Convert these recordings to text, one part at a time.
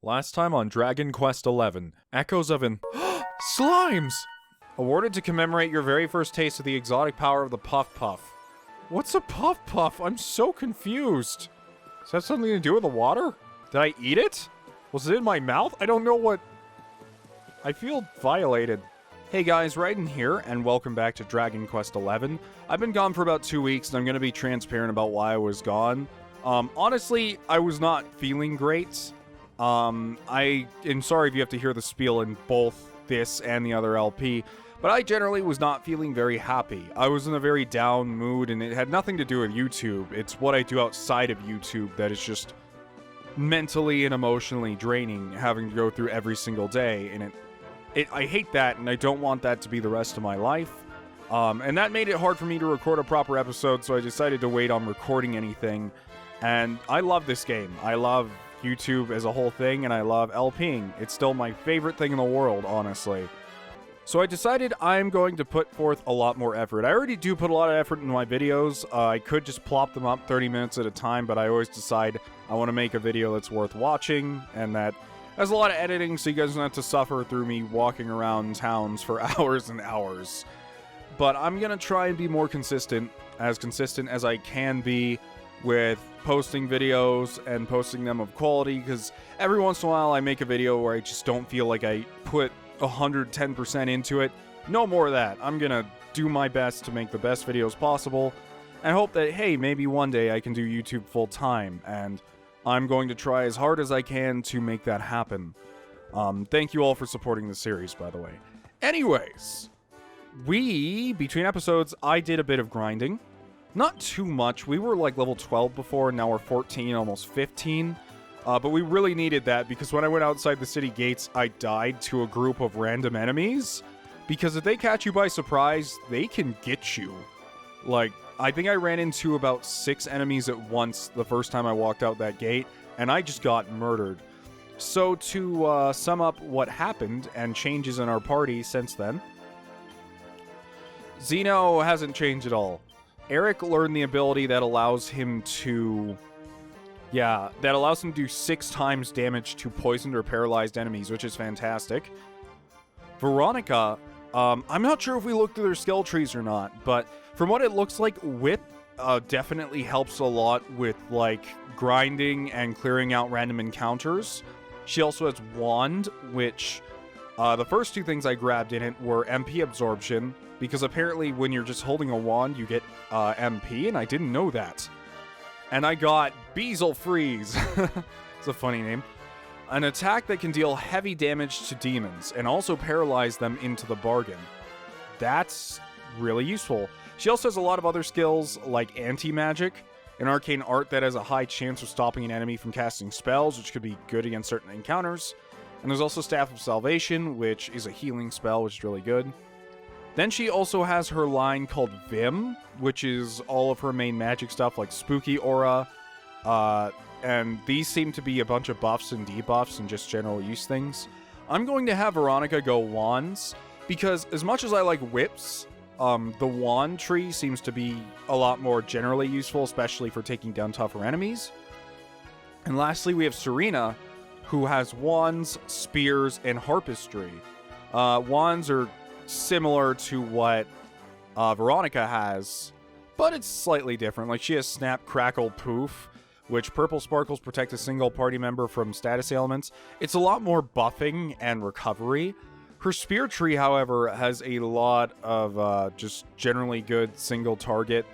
Last time on Dragon Quest XI, echoes of an slimes! Awarded to commemorate your very first taste of the exotic power of the Puff Puff. What's a Puff Puff? I'm so confused. Does that have something to do with the water? Did I eat it? Was it in my mouth? I don't know what... I feel violated. Hey guys, Raiden here, and welcome back to Dragon Quest XI. I've been gone for about 2 weeks, and I'm gonna be transparent about why I was gone. Honestly, I was not feeling great. I am sorry if you have to hear the spiel in both this and the other LP, but I generally was not feeling very happy. I was in a very down mood, and it had nothing to do with YouTube. It's what I do outside of YouTube that is just mentally and emotionally draining, having to go through every single day, and I hate that, and I don't want that to be the rest of my life. And that made it hard for me to record a proper episode, so I decided to wait on recording anything. And I love this game. I love YouTube as a whole thing, and I love LPing. It's still my favorite thing in the world, honestly. So I decided I'm going to put forth a lot more effort. I already do put a lot of effort into my videos. I could just plop them up 30 minutes at a time, but I always decide I want to make a video that's worth watching, and that has a lot of editing, so you guys don't have to suffer through me walking around towns for hours and hours. But I'm going to try and be more consistent as I can be, with posting videos and posting them of quality, because every once in a while I make a video where I just don't feel like I put 110% into it. No more of that. I'm gonna do my best to make the best videos possible, and hope that, hey, maybe one day I can do YouTube full time, and I'm going to try as hard as I can to make that happen. Thank you all for supporting the series, by the way. Anyways, between episodes, I did a bit of grinding. Not too much. We were like level 12 before, and now we're 14, almost 15. But we really needed that, because when I went outside the city gates, I died to a group of random enemies. Because if they catch you by surprise, they can get you. Like, I think I ran into about 6 enemies at once the first time I walked out that gate, and I just got murdered. So to sum up what happened and changes in our party since then, Xeno hasn't changed at all. Eric learned the ability that allows him to... do 6 times damage to poisoned or paralyzed enemies, which is fantastic. Veronica, I'm not sure if we looked through their skill trees or not, but from what it looks like, Whip definitely helps a lot with, like, grinding and clearing out random encounters. She also has Wand, which, the first 2 things I grabbed in it were MP absorption, because apparently when you're just holding a wand, you get MP, and I didn't know that. And I got Beezle Freeze. It's a funny name. An attack that can deal heavy damage to demons, and also paralyze them into the bargain. That's really useful. She also has a lot of other skills, like anti-magic, an arcane art that has a high chance of stopping an enemy from casting spells, which could be good against certain encounters. And there's also Staff of Salvation, which is a healing spell, which is really good. Then she also has her line called Vim, which is all of her main magic stuff, like Spooky Aura, and these seem to be a bunch of buffs and debuffs and just general use things. I'm going to have Veronica go Wands, because as much as I like Whips, the Wand tree seems to be a lot more generally useful, especially for taking down tougher enemies. And lastly, we have Serena, who has Wands, Spears, and Harpistry. Wands are similar to what Veronica has, but it's slightly different. Like, she has Snap, Crackle, Poof, which purple sparkles protect a single party member from status ailments. It's a lot more buffing and recovery. Her Spear tree, however, has a lot of just generally good single target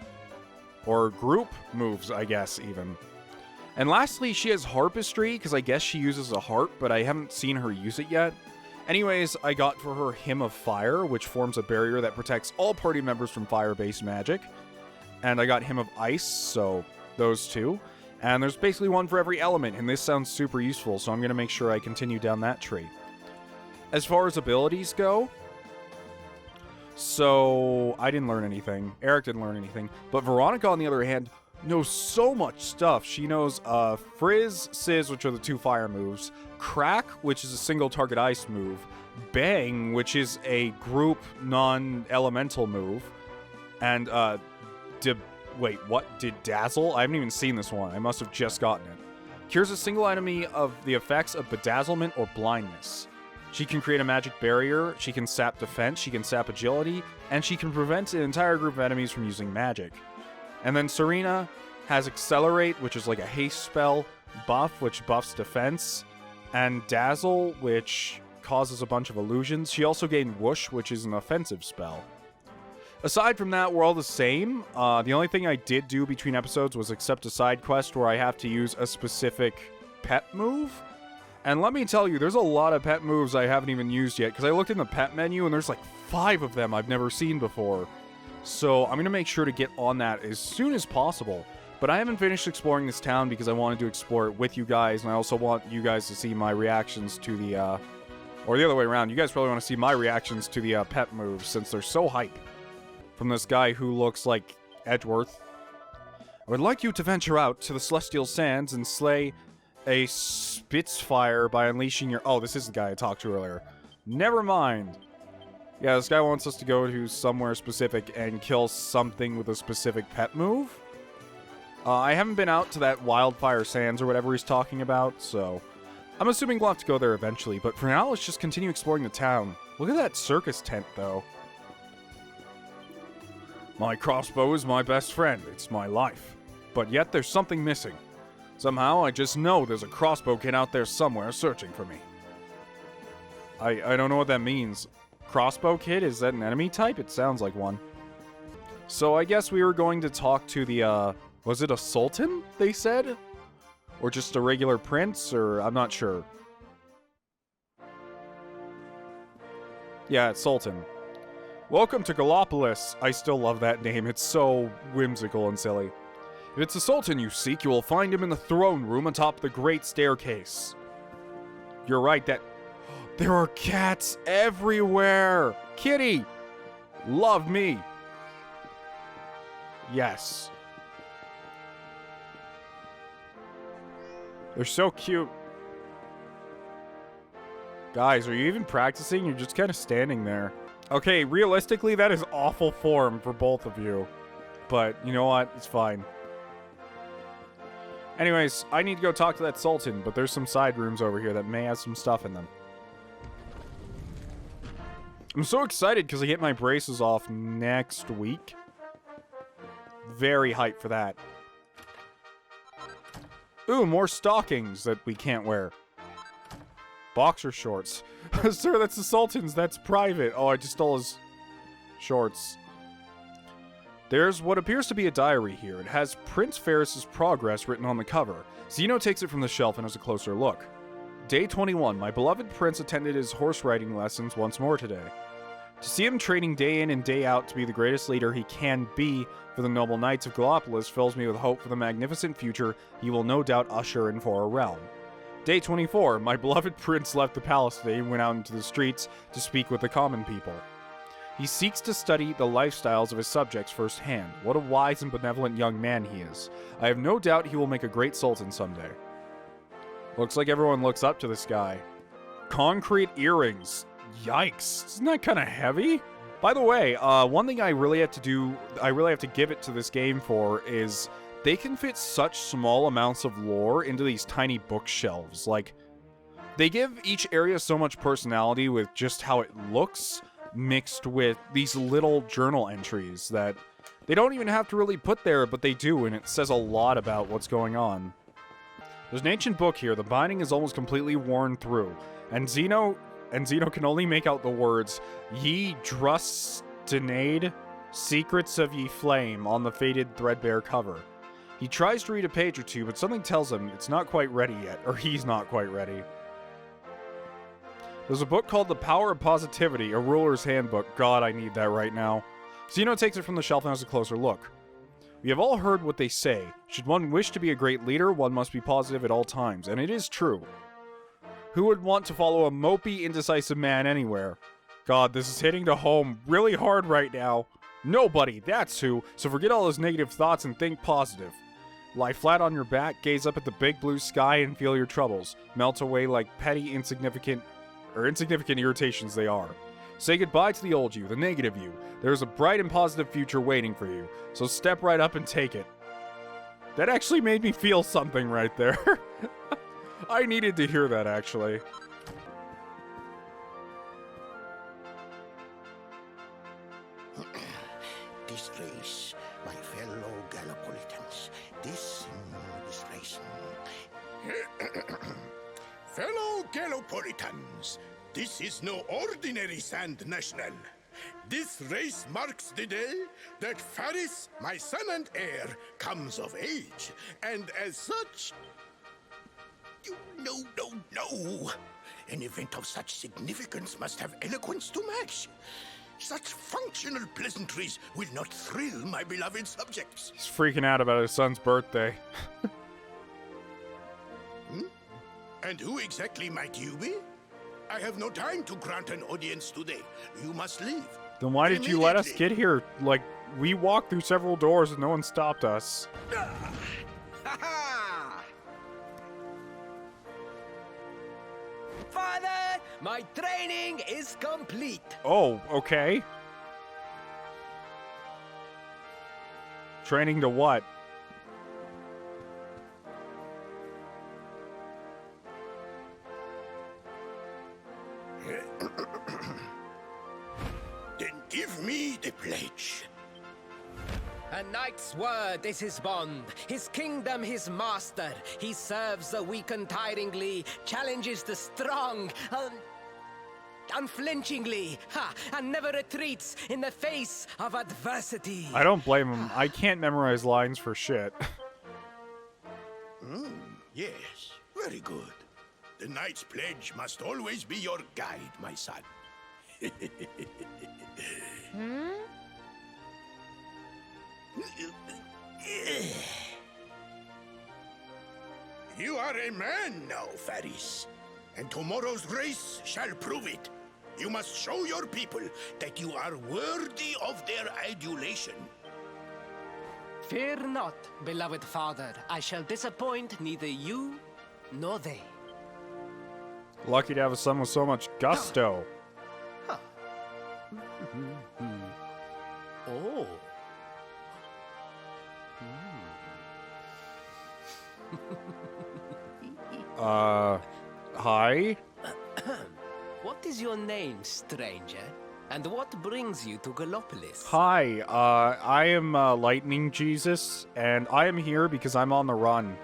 or group moves, I guess, even. And lastly, she has Harpistry, because I guess she uses a harp, but I haven't seen her use it yet. Anyways, I got for her Hymn of Fire, which forms a barrier that protects all party members from fire-based magic. And I got Hymn of Ice, so those 2. And there's basically one for every element, and this sounds super useful, so I'm going to make sure I continue down that tree. As far as abilities go, so I didn't learn anything. Eric didn't learn anything. But Veronica, on the other hand, knows so much stuff. She knows Frizz, Sizz, which are the 2 fire moves, Crack, which is a single target ice move, Bang, which is a group non-elemental move, and Dazzle? I haven't even seen this one. I must have just gotten it. Cures a single enemy of the effects of bedazzlement or blindness. She can create a magic barrier, she can sap defense, she can sap agility, and she can prevent an entire group of enemies from using magic. And then Serena has Accelerate, which is like a haste spell, Buff, which buffs defense, and Dazzle, which causes a bunch of illusions. She also gained Whoosh, which is an offensive spell. Aside from that, we're all the same. The only thing I did do between episodes was accept a side quest where I have to use a specific pet move. And let me tell you, there's a lot of pet moves I haven't even used yet, because I looked in the pet menu and there's like 5 of them I've never seen before. So I'm going to make sure to get on that as soon as possible. But I haven't finished exploring this town because I wanted to explore it with you guys, and I also want you guys to see my reactions to the, or the other way around, you guys probably want to see my reactions to the pet moves, since they're so hype. From this guy who looks like Edgeworth. I would like you to venture out to the Celestial Sands and slay a Spitfire by unleashing your... Oh, this is the guy I talked to earlier. Never mind. Yeah, this guy wants us to go to somewhere specific and kill something with a specific pet move. I haven't been out to that Wildfire Sands or whatever he's talking about, so... I'm assuming we'll have to go there eventually, but for now, let's just continue exploring the town. Look at that circus tent, though. My crossbow is my best friend. It's my life. But yet, there's something missing. Somehow, I just know there's a crossbow kid out there somewhere searching for me. I don't know what that means. Crossbow kid? Is that an enemy type? It sounds like one. So I guess we were going to talk to the, was it a sultan, they said? Or just a regular prince, or I'm not sure. Yeah, it's Sultan. Welcome to Gallopolis. I still love that name. It's so whimsical and silly. If it's the Sultan you seek, you will find him in the throne room atop the Great Staircase. You're right, that... There are cats everywhere! Kitty! Love me! Yes. They're so cute. Guys, are you even practicing? You're just kind of standing there. Okay, realistically, that is awful form for both of you. But, you know what? It's fine. Anyways, I need to go talk to that Sultan, but there's some side rooms over here that may have some stuff in them. I'm so excited because I get my braces off next week. Very hyped for that. Ooh, more stockings that we can't wear. Boxer shorts. Sir, that's the Sultan's. That's private. Oh, I just stole his shorts. There's what appears to be a diary here. It has Prince Ferris's progress written on the cover. Zeno takes it from the shelf and has a closer look. Day 21. My beloved prince attended his horse riding lessons once more today. To see him training day in and day out to be the greatest leader he can be for the noble knights of Gallopolis fills me with hope for the magnificent future he will no doubt usher in for our realm. Day 24. My beloved prince left the palace today and went out into the streets to speak with the common people. He seeks to study the lifestyles of his subjects firsthand. What a wise and benevolent young man he is. I have no doubt he will make a great sultan someday. Looks like everyone looks up to this guy. Concrete earrings. Yikes. Isn't that kind of heavy? By the way, one thing I really have to give it to this game for is they can fit such small amounts of lore into these tiny bookshelves. Like, they give each area so much personality with just how it looks, mixed with these little journal entries that they don't even have to really put there, but they do, and it says a lot about what's going on. There's an ancient book here. The binding is almost completely worn through, and Zeno can only make out the words, Ye Drustinade, Secrets of Ye Flame, on the faded, threadbare cover. He tries to read a page or two, but something tells him it's not quite ready yet, or he's not quite ready. There's a book called The Power of Positivity, a ruler's handbook. God, I need that right now. Zeno takes it from the shelf and has a closer look. We have all heard what they say. Should one wish to be a great leader, one must be positive at all times, and it is true. Who would want to follow a mopey, indecisive man anywhere? God, this is hitting to home really hard right now. Nobody, that's who, so forget all those negative thoughts and think positive. Lie flat on your back, gaze up at the big blue sky, and feel your troubles melt away like petty, insignificant irritations they are. Say goodbye to the old you, the negative you. There's a bright and positive future waiting for you, so step right up and take it. That actually made me feel something right there. I needed to hear that, actually. This race, my fellow Gallipolitans, this race. Fellow Gallipolitans, this is no ordinary Sand National. This race marks the day that Faris, my son and heir, comes of age. And as such... No. An event of such significance must have eloquence to match. Such functional pleasantries will not thrill my beloved subjects. He's freaking out about his son's birthday. And who exactly might you be? I have no time to grant an audience today. You must leave. Then why did you let us get here? Like, we walked through several doors and no one stopped us. Father, my training is complete. Oh, okay. Training to what? Then give me the pledge. A knight's word is his bond, his kingdom his master. He serves the weak untiringly, challenges the strong unflinchingly, and never retreats in the face of adversity. I don't blame him. I can't memorize lines for shit. Yes, very good. The knight's pledge must always be your guide, my son. You are a man now, Faris, and tomorrow's race shall prove it. You must show your people that you are worthy of their adulation. Fear not, beloved father. I shall disappoint neither you nor they. Lucky to have a son with so much gusto. Oh. Hi? What is your name, stranger? And what brings you to Gallopolis? Hi, I am Lightning Jesus, and I am here because I'm on the run.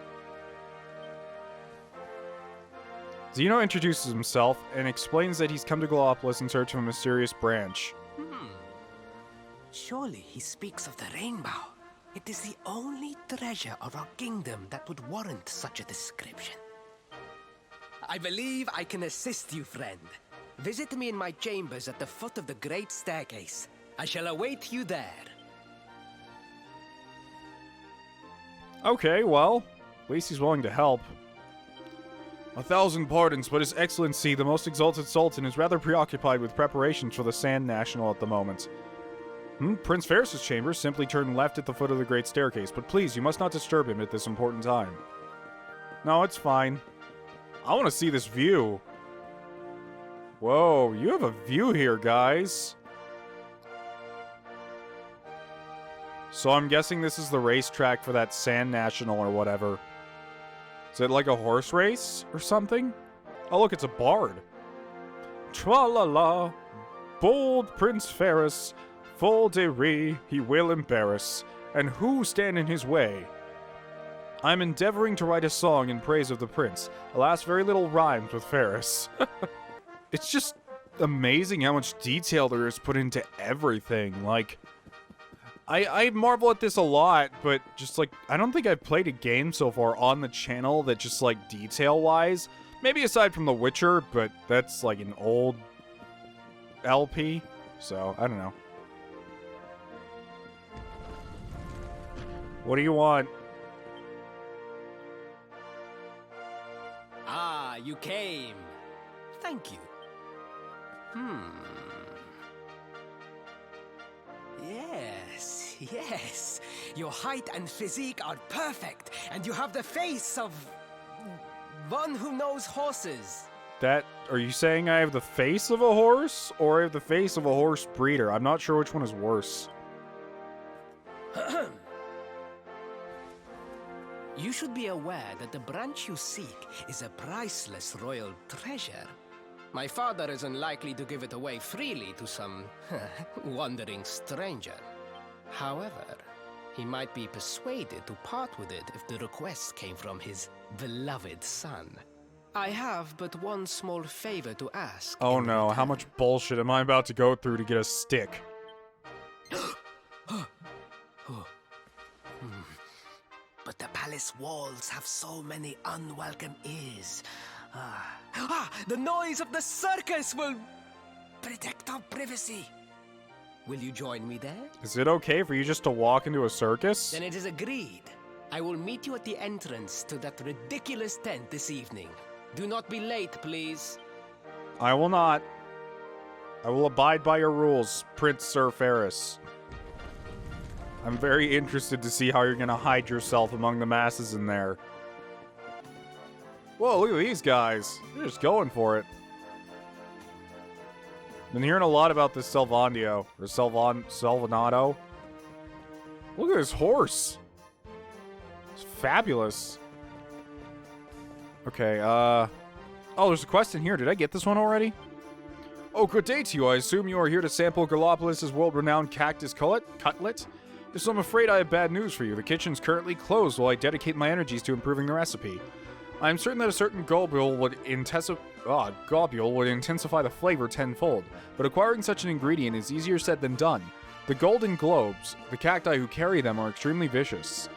Zeno introduces himself and explains that he's come to Gallopolis in search of a mysterious branch. Surely he speaks of the rainbow. It is the only treasure of our kingdom that would warrant such a description. I believe I can assist you, friend. Visit me in my chambers at the foot of the great staircase. I shall await you there. Okay, well, at least he's willing to help. 1,000 pardons, but His Excellency, the most exalted Sultan, is rather preoccupied with preparations for the Sand National at the moment. Prince Ferris's chamber, simply turn left at the foot of the great staircase, but please, you must not disturb him at this important time. No, it's fine. I want to see this view. Whoa, you have a view here, guys. So I'm guessing this is the racetrack for that Sand National or whatever. Is it like a horse race or something? Oh, look, it's a bard. Tra-la-la, bold Prince Ferris, full de re he will embarrass, and who stand in his way? I'm endeavoring to write a song in praise of the prince. Alas, very little rhymes with Ferris. It's just amazing how much detail there is put into everything. Like, I marvel at this a lot, but just like, I don't think I've played a game so far on the channel that just like detail-wise, maybe aside from The Witcher, but that's like an old LP, so I don't know. What do you want? Ah, you came. Thank you. Yes. Your height and physique are perfect, and you have the face of one who knows horses. Are you saying I have the face of a horse, or I have the face of a horse breeder? I'm not sure which one is worse. You should be aware that the branch you seek is a priceless royal treasure. My father is unlikely to give it away freely to some wandering stranger. However, he might be persuaded to part with it if the request came from his beloved son. I have but one small favor to ask. Oh no, how much bullshit am I about to go through to get a stick? But the palace walls have so many unwelcome ears. The noise of the circus will protect our privacy. Will you join me there? Is it okay for you just to walk into a circus? Then it is agreed. I will meet you at the entrance to that ridiculous tent this evening. Do not be late, please. I will not. I will abide by your rules, Prince Sir Ferris. I'm very interested to see how you're gonna hide yourself among the masses in there. Whoa, look at these guys. They're just going for it. Been hearing a lot about this Salvandio, or Salvanato. Look at this horse. It's fabulous. Okay, oh, there's a quest in here. Did I get this one already? Oh, good day to you. I assume you are here to sample Gallopolis' world-renowned cactus cutlet? Yes, I'm afraid I have bad news for you. The kitchen's currently closed while I dedicate my energies to improving the recipe. I am certain that a certain globule would intensify the flavor tenfold, but acquiring such an ingredient is easier said than done. The golden globes, the cacti who carry them, are extremely vicious.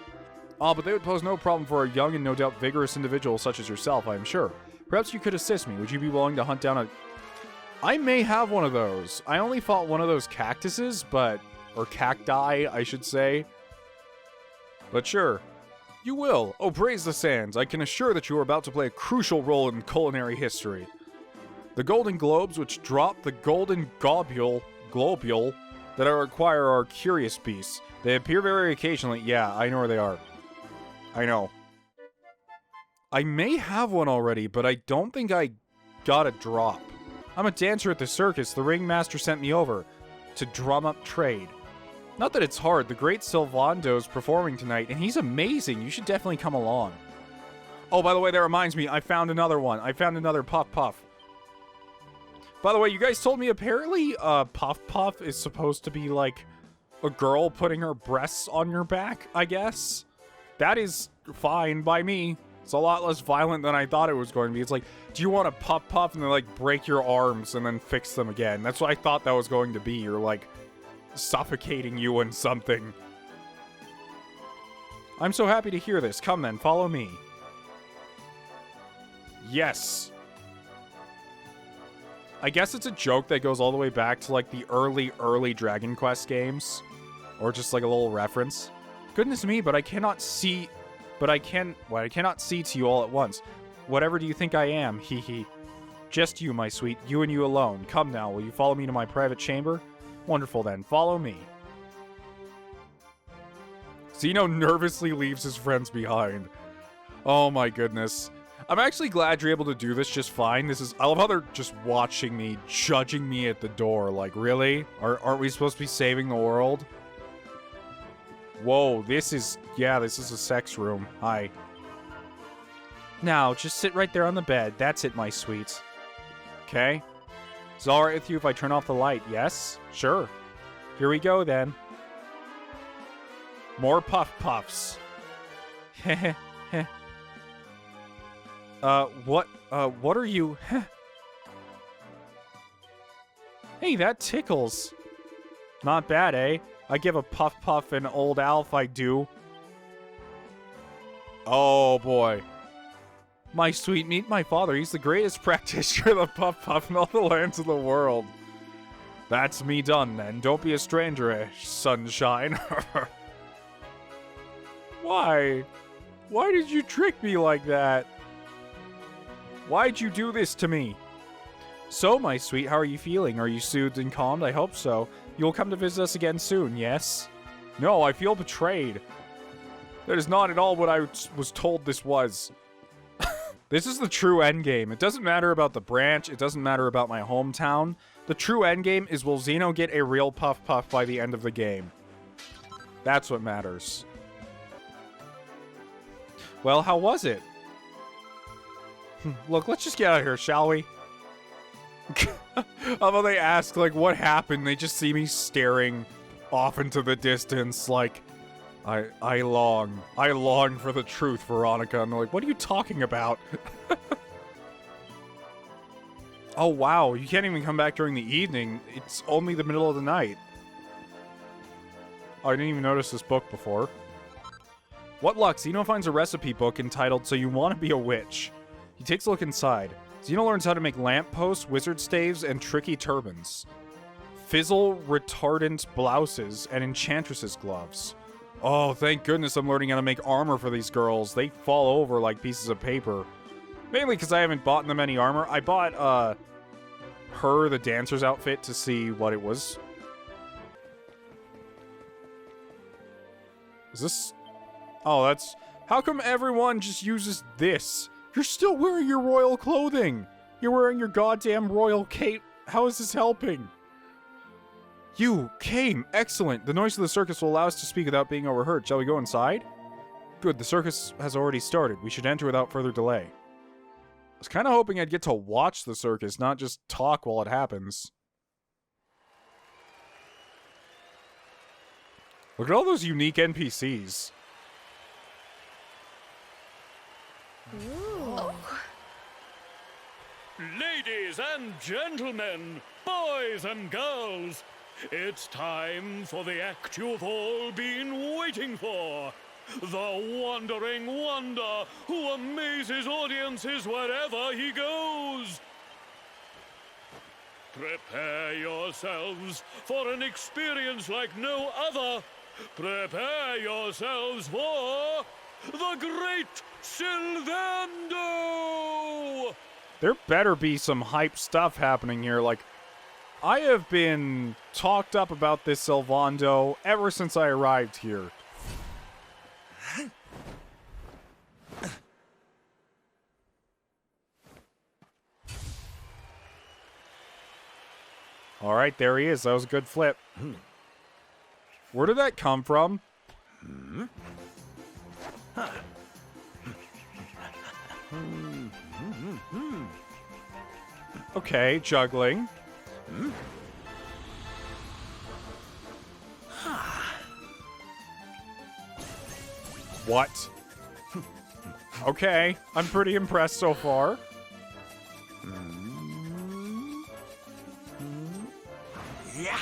But they would pose no problem for a young and no doubt vigorous individual such as yourself, I am sure. Perhaps you could assist me. Would you be willing to hunt down a... I may have one of those. I only fought one of those cactuses, but... or cacti, I should say. But sure. You will. Oh, praise the sands. I can assure that you are about to play a crucial role in culinary history. The golden globes, which drop the golden globule that I require, are curious beasts. They appear very occasionally. Yeah, I know where they are. I know. I may have one already, but I don't think I got a drop. I'm a dancer at the circus. The ringmaster sent me over to drum up trade. Not that it's hard. The great Silvando's performing tonight, and he's amazing. You should definitely come along. Oh, by the way, that reminds me. I found another one. I found another Puff Puff. By the way, you guys told me apparently Puff Puff is supposed to be like a girl putting her breasts on your back, I guess. That is fine by me. It's a lot less violent than I thought it was going to be. It's like, do you want a Puff Puff? And then like break your arms and then fix them again. That's what I thought that was going to be. You're like... suffocating you in something. I'm so happy to hear this. Come then, follow me. Yes. I guess it's a joke that goes all the way back to like the early Dragon Quest games. Or just like a little reference. Goodness me, but I cannot see... I cannot see to you all at once. Whatever do you think I am? Hee hee. Just you, my sweet. You and you alone. Come now, will you follow me to my private chamber? Wonderful then, follow me. Zeno nervously leaves his friends behind. Oh my goodness. I'm actually glad you're able to do this just fine. I love how they're just watching me, judging me at the door. Like, really? Aren't we supposed to be saving the world? Whoa, this is a sex room. Hi. Now, just sit right there on the bed. That's it, my sweets. Okay? Is it alright with you if I turn off the light? Yes? Sure. Here we go, then. More Puff Puffs. Heh heh. What are you? Hey, that tickles. Not bad, eh? I give a Puff Puff an old Alf, I do. Oh, boy. My sweet, meet my father. He's the greatest practitioner of the Puff Puff in all the lands of the world. That's me done, then. Don't be a stranger, eh, sunshine. Why? Why did you trick me like that? Why'd you do this to me? So, my sweet, how are you feeling? Are you soothed and calmed? I hope so. You'll come to visit us again soon, yes? No, I feel betrayed. That is not at all what I was told this was. This is the true endgame. It doesn't matter about the branch. It doesn't matter about my hometown. The true endgame is, will Xeno get a real Puff Puff by the end of the game? That's what matters. Well, how was it? Look, let's just get out of here, shall we? Although they ask, like, what happened, they just see me staring off into the distance, like, I long for the truth, Veronica. And they're like, what are you talking about? Oh, wow, you can't even come back during the evening. It's only the middle of the night. Oh, I didn't even notice this book before. What luck, Xeno finds a recipe book entitled So You Want to Be a Witch. He takes a look inside. Xeno learns how to make lampposts, wizard staves, and tricky turbans. Fizzle retardant blouses and enchantress's gloves. Oh, thank goodness I'm learning how to make armor for these girls. They fall over like pieces of paper. Mainly because I haven't bought them any armor. I bought, her, the dancer's outfit, to see what it was. Is this... Oh, that's... How come everyone just uses this? You're still wearing your royal clothing! You're wearing your goddamn royal cape. How is this helping? You came! Excellent! The noise of the circus will allow us to speak without being overheard. Shall we go inside? Good, the circus has already started. We should enter without further delay. I was kind of hoping I'd get to watch the circus, not just talk while it happens. Look at all those unique NPCs. Ooh. Ladies and gentlemen, boys and girls, it's time for the act you've all been waiting for. The wandering wonder who amazes audiences wherever he goes. Prepare yourselves for an experience like no other. Prepare yourselves for the Great Sylvando! There better be some hype stuff happening here. Like, I have been talked up about this Sylvando ever since I arrived here. All right, there he is. That was a good flip. Where did that come from? Okay, juggling. What? Okay, I'm pretty impressed so far. Yeah!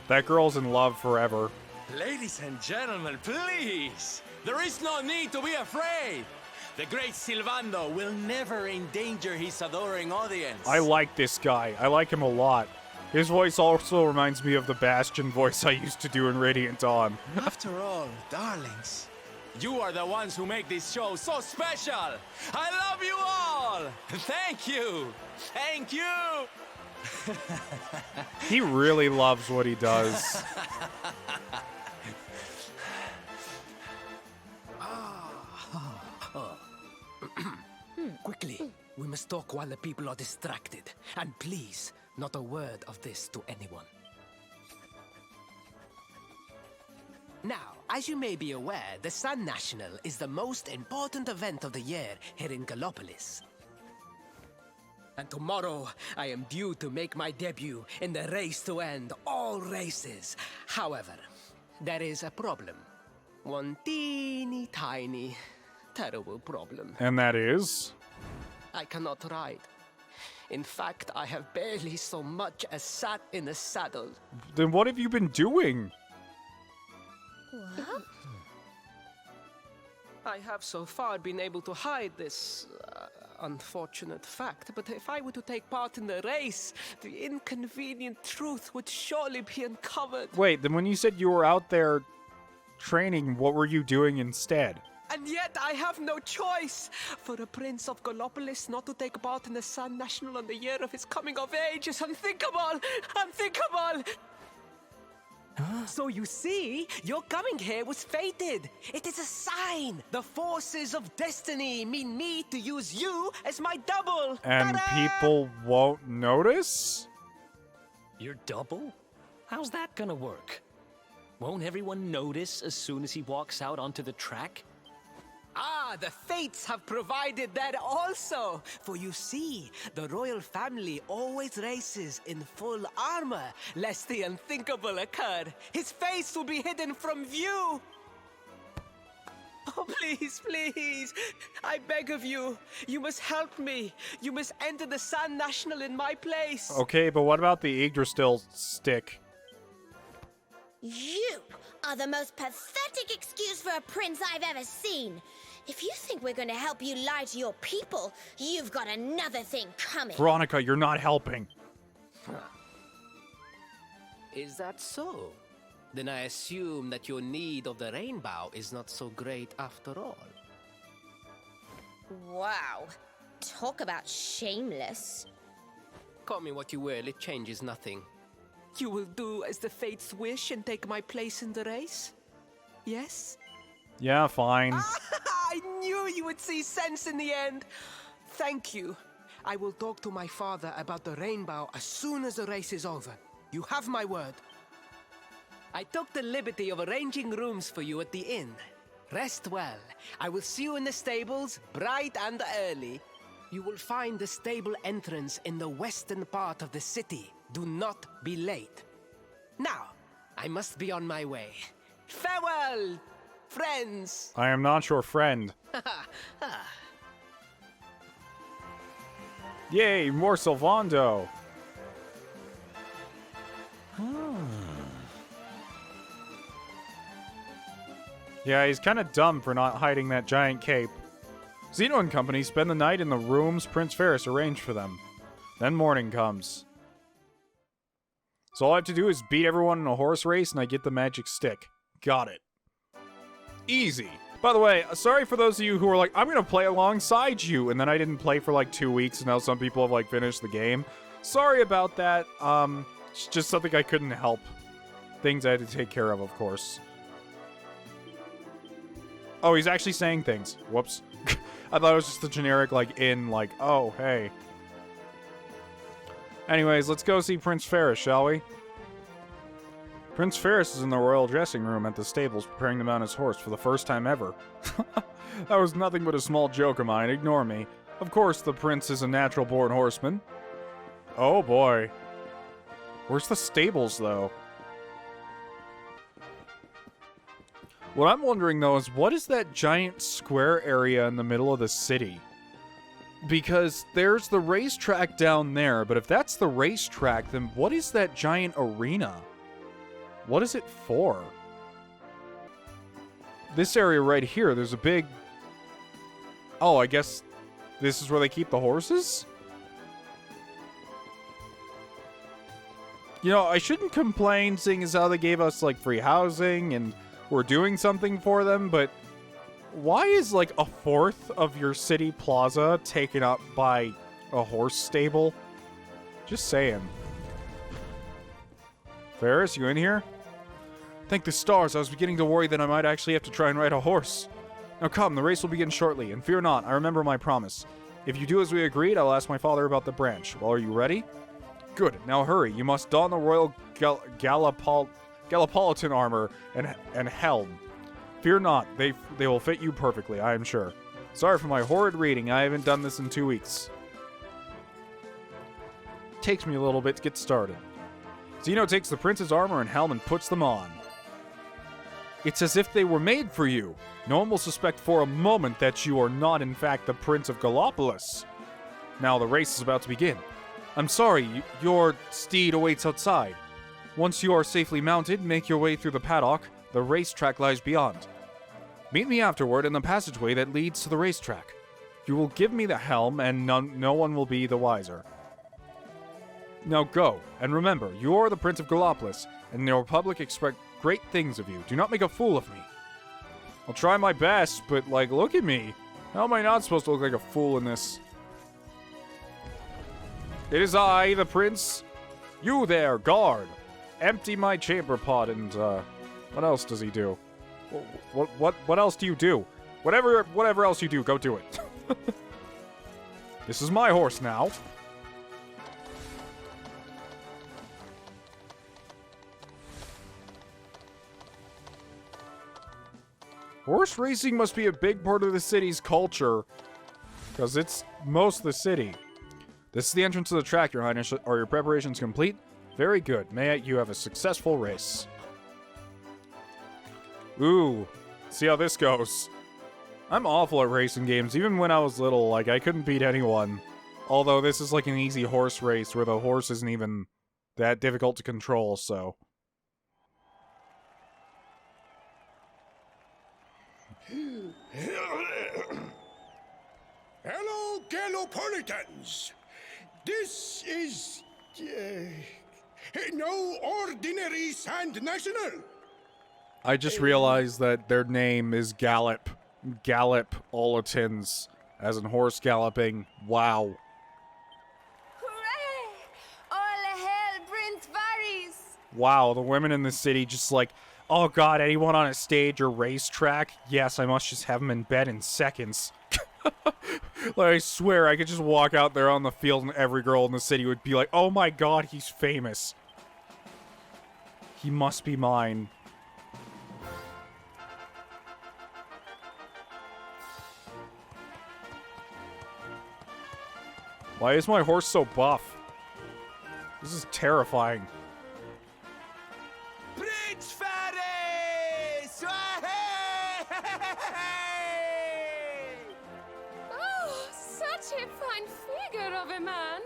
That girl's in love forever. Ladies and gentlemen, please! There is no need to be afraid! The great Sylvando will never endanger his adoring audience. I like this guy. I like him a lot. His voice also reminds me of the Bastion voice I used to do in Radiant Dawn. After all, darlings, you are the ones who make this show so special! I love you all! Thank you! Thank you! He really loves what he does. Quickly, we must talk while the people are distracted. And please, not a word of this to anyone. Now, as you may be aware, the Sun National is the most important event of the year here in Gallopolis. And tomorrow, I am due to make my debut in the race to end all races. However, there is a problem. One teeny tiny, terrible problem. And that is? I cannot ride. In fact, I have barely so much as sat in a saddle. Then what have you been doing? What? I have so far been able to hide this unfortunate fact, but if I were to take part in the race, the inconvenient truth would surely be uncovered. Wait, then when you said you were out there training, what were you doing instead? And yet I have no choice. For a prince of Gallopolis not to take part in the Sun National on the year of his coming of age is unthinkable! Unthinkable! So you see, your coming here was fated. It is a sign. The forces of destiny mean me to use you as my double. And Ta-da! people won't notice? Your double? How's that gonna work? Won't everyone notice as soon as he walks out onto the track? Ah, the fates have provided that also. For you see, the royal family always races in full armor, lest the unthinkable occur. His face will be hidden from view. Oh, please, please. I beg of you. You must help me. You must enter the Sun National in my place. Okay, but what about the Yggdrasil stick? You are the most pathetic excuse for a prince I've ever seen. If you think we're going to help you lie to your people, you've got another thing coming. Veronica, you're not helping. Is that so? Then I assume that your need of the rainbow is not so great after all. Wow. Talk about shameless. Call me what you will, it changes nothing. You will do as the fates wish and take my place in the race? Yes? Yeah, fine. I knew you would see sense in the end. Thank you. I will talk to my father about the rainbow as soon as the race is over. You have my word. I took the liberty of arranging rooms for you at the inn. Rest well. I will see you in the stables, bright and early. You will find the stable entrance in the western part of the city. Do not be late. Now, I must be on my way. Farewell, friends! I am not your friend. Yay, more Sylvando! Yeah, he's kind of dumb for not hiding that giant cape. Xeno and company spend the night in the rooms Prince Ferris arranged for them. Then morning comes. So all I have to do is beat everyone in a horse race and I get the magic stick. Got it. Easy. By the way, sorry for those of you who are like, I'm gonna play alongside you, and then I didn't play for like 2 weeks, and now some people have like finished the game. Sorry about that. It's just something I couldn't help. Things I had to take care of course. Oh, he's actually saying things. Whoops. I thought it was just a generic, like, oh, hey. Anyways, let's go see Prince Ferris, shall we? Prince Ferris is in the royal dressing room at the stables preparing to mount his horse for the first time ever. That was nothing but a small joke of mine, ignore me. Of course, the prince is a natural-born horseman. Oh, boy. Where's the stables, though? What I'm wondering, though, is what is that giant square area in the middle of the city? Because there's the racetrack down there, but if that's the racetrack, then what is that giant arena? What is it for? This area right here, there's a big... Oh, I guess this is where they keep the horses? You know, I shouldn't complain, seeing as how they gave us, like, free housing and we're doing something for them, but why is, like, a fourth of your city plaza taken up by a horse stable? Just saying. Ferris, you in here? Thank the stars, I was beginning to worry that I might actually have to try and ride a horse. Now come, the race will begin shortly, and fear not, I remember my promise. If you do as we agreed, I'll ask my father about the branch. Well, are you ready? Good, now hurry, you must don the royal Gallipolitan armor and helm. Fear not, they will fit you perfectly, I am sure. Sorry for my horrid reading, I haven't done this in 2 weeks. Takes me a little bit to get started. Xeno takes the prince's armor and helm and puts them on. It's as if they were made for you. No one will suspect for a moment that you are not in fact the Prince of Gallipolis. Now the race is about to begin. I'm sorry, your steed awaits outside. Once you are safely mounted, make your way through the paddock. The racetrack lies beyond. Meet me afterward in the passageway that leads to the racetrack. You will give me the helm, and no one will be the wiser. Now go, and remember, you are the Prince of Gallipolis, and the Republic expect great things of you. Do not make a fool of me. I'll try my best, but, like, look at me. How am I not supposed to look like a fool in this? It is I, the Prince. You there, guard. empty my chamber pot and, what else does he do? What else do you do? Whatever else you do, go do it. This is my horse now. Horse racing must be a big part of the city's culture, because it's most of the city. This is the entrance to the track, Your Highness. Are your preparations complete? Very good. May you have a successful race. Ooh, see how this goes. I'm awful at racing games. Even when I was little, like, I couldn't beat anyone. Although this is like an easy horse race where the horse isn't even that difficult to control, so... Hello, Galopolitans. This is no ordinary Sand National. I just realized that their name is Gallop. Gallop-olitans, as in horse galloping. Wow. Hooray! All hail Prince Varys! Wow, the women in the city just like, oh god, anyone on a stage or racetrack? Yes, I must just have them in bed in seconds. Like, I swear, I could just walk out there on the field and every girl in the city would be like, oh my god, he's famous. He must be mine. Why is my horse so buff? This is terrifying. Prince Faris! Oh, such a fine figure of a man!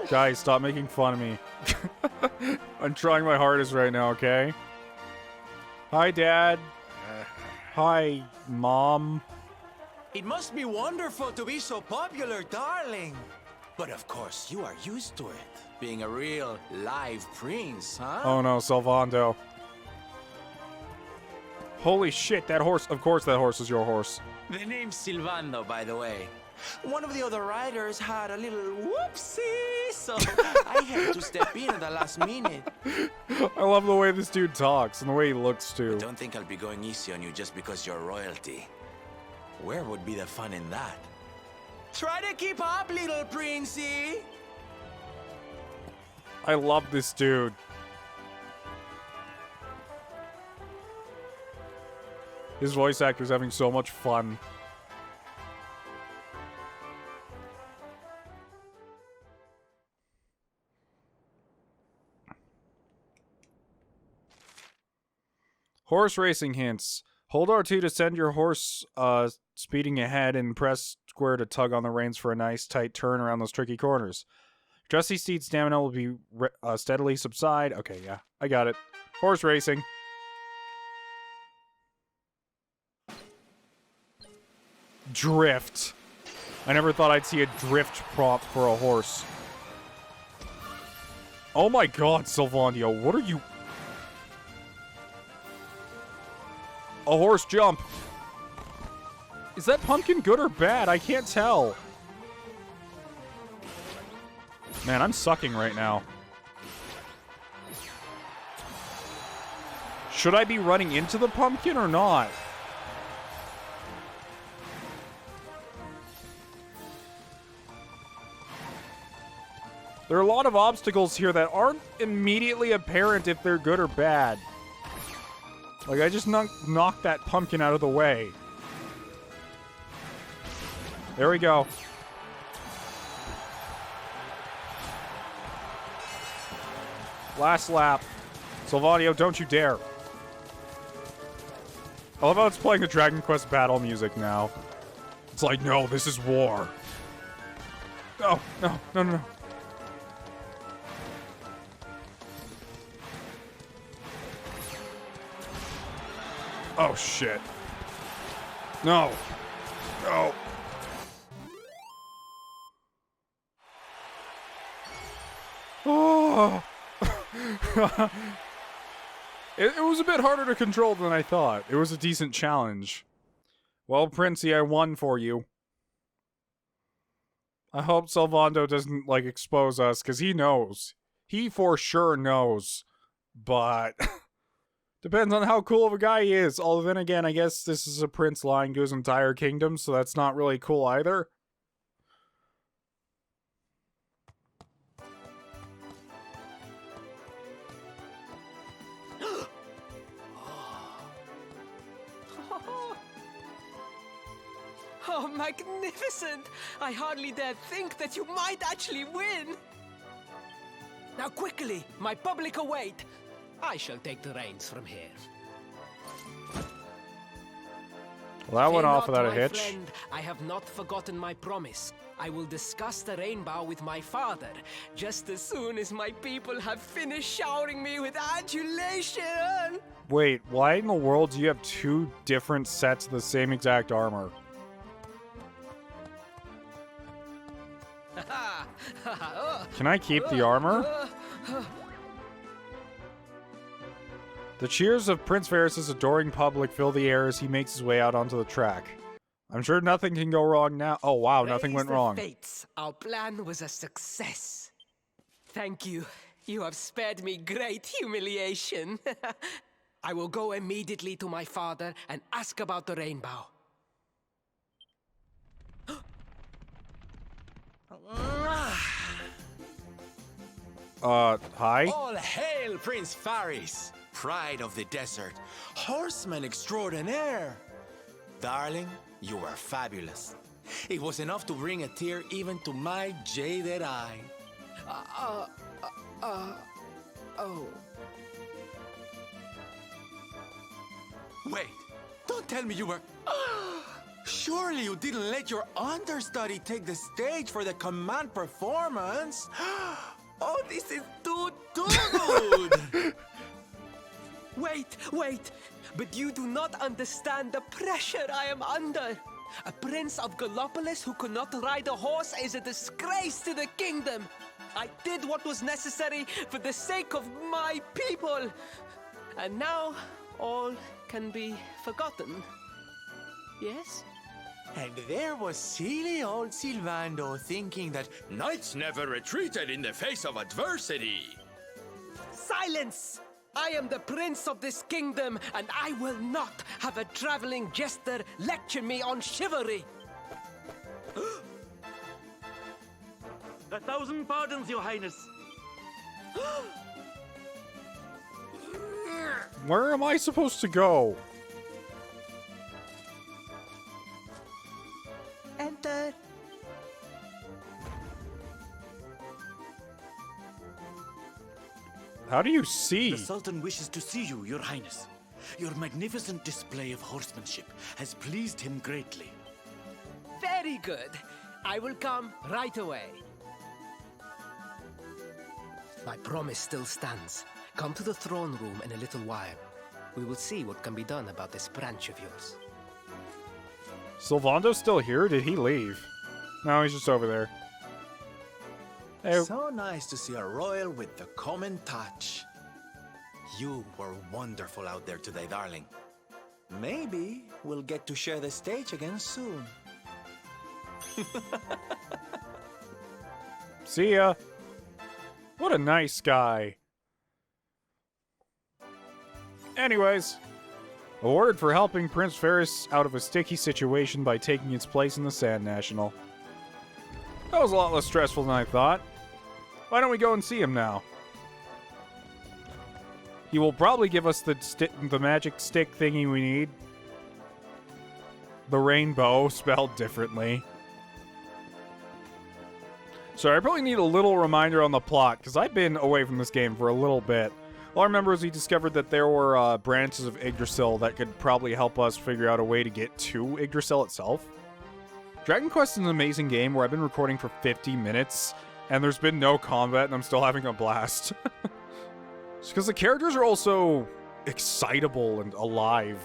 Guys, stop making fun of me. I'm trying my hardest right now, okay? Hi, Dad. Hi, Mom. It must be wonderful to be so popular, darling. But of course, you are used to it. Being a real live prince, huh? Oh no, Salvando. Holy shit, that horse. Of course that horse is your horse. The name's Silvando, by the way. One of the other riders had a little whoopsie, so I had to step in at the last minute. I love the way this dude talks and the way he looks too. Don't think I'll be going easy on you just because you're royalty. Where would be the fun in that? Try to keep up, little princey. I love this dude. His voice actor's having so much fun. Horse racing hints. Hold R2 to send your horse speeding ahead and press square to tug on the reins for a nice tight turn around those tricky corners. Trusty Steed's stamina will be steadily subside. Okay, yeah, I got it. Horse racing. Drift. I never thought I'd see a drift prompt for a horse. Oh my god, Sylvandio, what are you... A horse jump. Is that pumpkin good or bad? I can't tell. Man, I'm sucking right now. Should I be running into the pumpkin or not? There are a lot of obstacles here that aren't immediately apparent if they're good or bad. Like, I just knocked that pumpkin out of the way. There we go. Last lap. Sylvanio, don't you dare. I love how it's playing the Dragon Quest battle music now. It's like, no, this is war. No, no, no, no, no. Oh, shit. No. No. Oh. It was a bit harder to control than I thought. It was a decent challenge. Well, Princey, I won for you. I hope Sylvando doesn't, like, expose us, because he knows. He for sure knows. But depends on how cool of a guy he is. Although then again, I guess this is a prince lying to his entire kingdom, so that's not really cool either. Oh, magnificent! I hardly dare think that you might actually win! Now quickly, my public await! I shall take the reins from here. Well, that went Fear off not, without a my hitch. friend. I have not forgotten my promise. I will discuss the rainbow with my father, just as soon as my people have finished showering me with adulation! Wait, why in the world do you have two different sets of the same exact armor? Can I keep the armor? The cheers of Prince Varys' adoring public fill the air as he makes his way out onto the track. I'm sure nothing can go wrong now. Oh wow, nothing went wrong. Fates. Our plan was a success. Thank you. You have spared me great humiliation. I will go immediately to my father and ask about the rainbow. Hi? All hail Prince Varys, pride of the desert, horseman extraordinaire. Darling, you were fabulous. It was enough to bring a tear even to my jaded eye. Oh. Wait, don't tell me you were... Surely you didn't let your understudy take the stage for the command performance? Oh, this is too good! Wait. But you do not understand the pressure I am under. A prince of Gallopolis who could not ride a horse is a disgrace to the kingdom. I did what was necessary for the sake of my people. And now, all can be forgotten. Yes? And there was silly old Sylvando thinking that knights never retreated in the face of adversity. Silence! I am the prince of this kingdom, and I will not have a traveling jester lecture me on chivalry. 1,000 pardons, your highness. Where am I supposed to go? Enter. How do you see? The Sultan wishes to see you, your highness. Your magnificent display of horsemanship has pleased him greatly. Very good. I will come right away. My promise still stands. Come to the throne room in a little while. We will see what can be done about this branch of yours. Sylvando's still here? Did he leave? No, he's just over there. Hey. So nice to see a royal with the common touch. You were wonderful out there today, darling. Maybe we'll get to share the stage again soon. See ya. What a nice guy. Anyways, awarded for helping Prince Varys out of a sticky situation by taking its place in the Sand National. That was a lot less stressful than I thought. Why don't we go and see him now? He will probably give us the magic stick thingy we need. The rainbow, spelled differently. So I probably need a little reminder on the plot, because I've been away from this game for a little bit. All I remember is we discovered that there were branches of Yggdrasil that could probably help us figure out a way to get to Yggdrasil itself. Dragon Quest is an amazing game where I've been recording for 50 minutes, and there's been no combat, and I'm still having a blast. It's because the characters are also excitable and alive.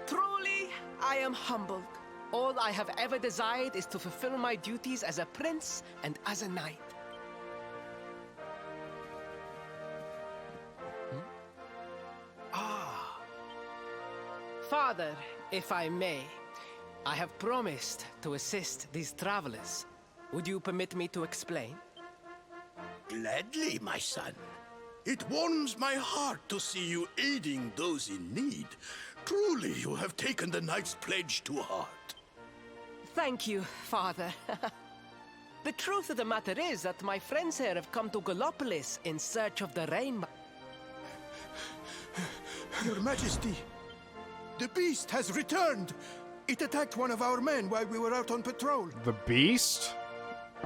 Truly, I am humbled. All I have ever desired is to fulfill my duties as a prince and as a knight. Father, if I may, I have promised to assist these travelers. Would you permit me to explain? Gladly, my son. It warms my heart to see you aiding those in need. Truly, you have taken the knight's pledge to heart. Thank you, Father. The truth of the matter is that my friends here have come to Gallopolis in search of the rainbow. Your Majesty, the beast has returned. It attacked one of our men while we were out on patrol. The beast?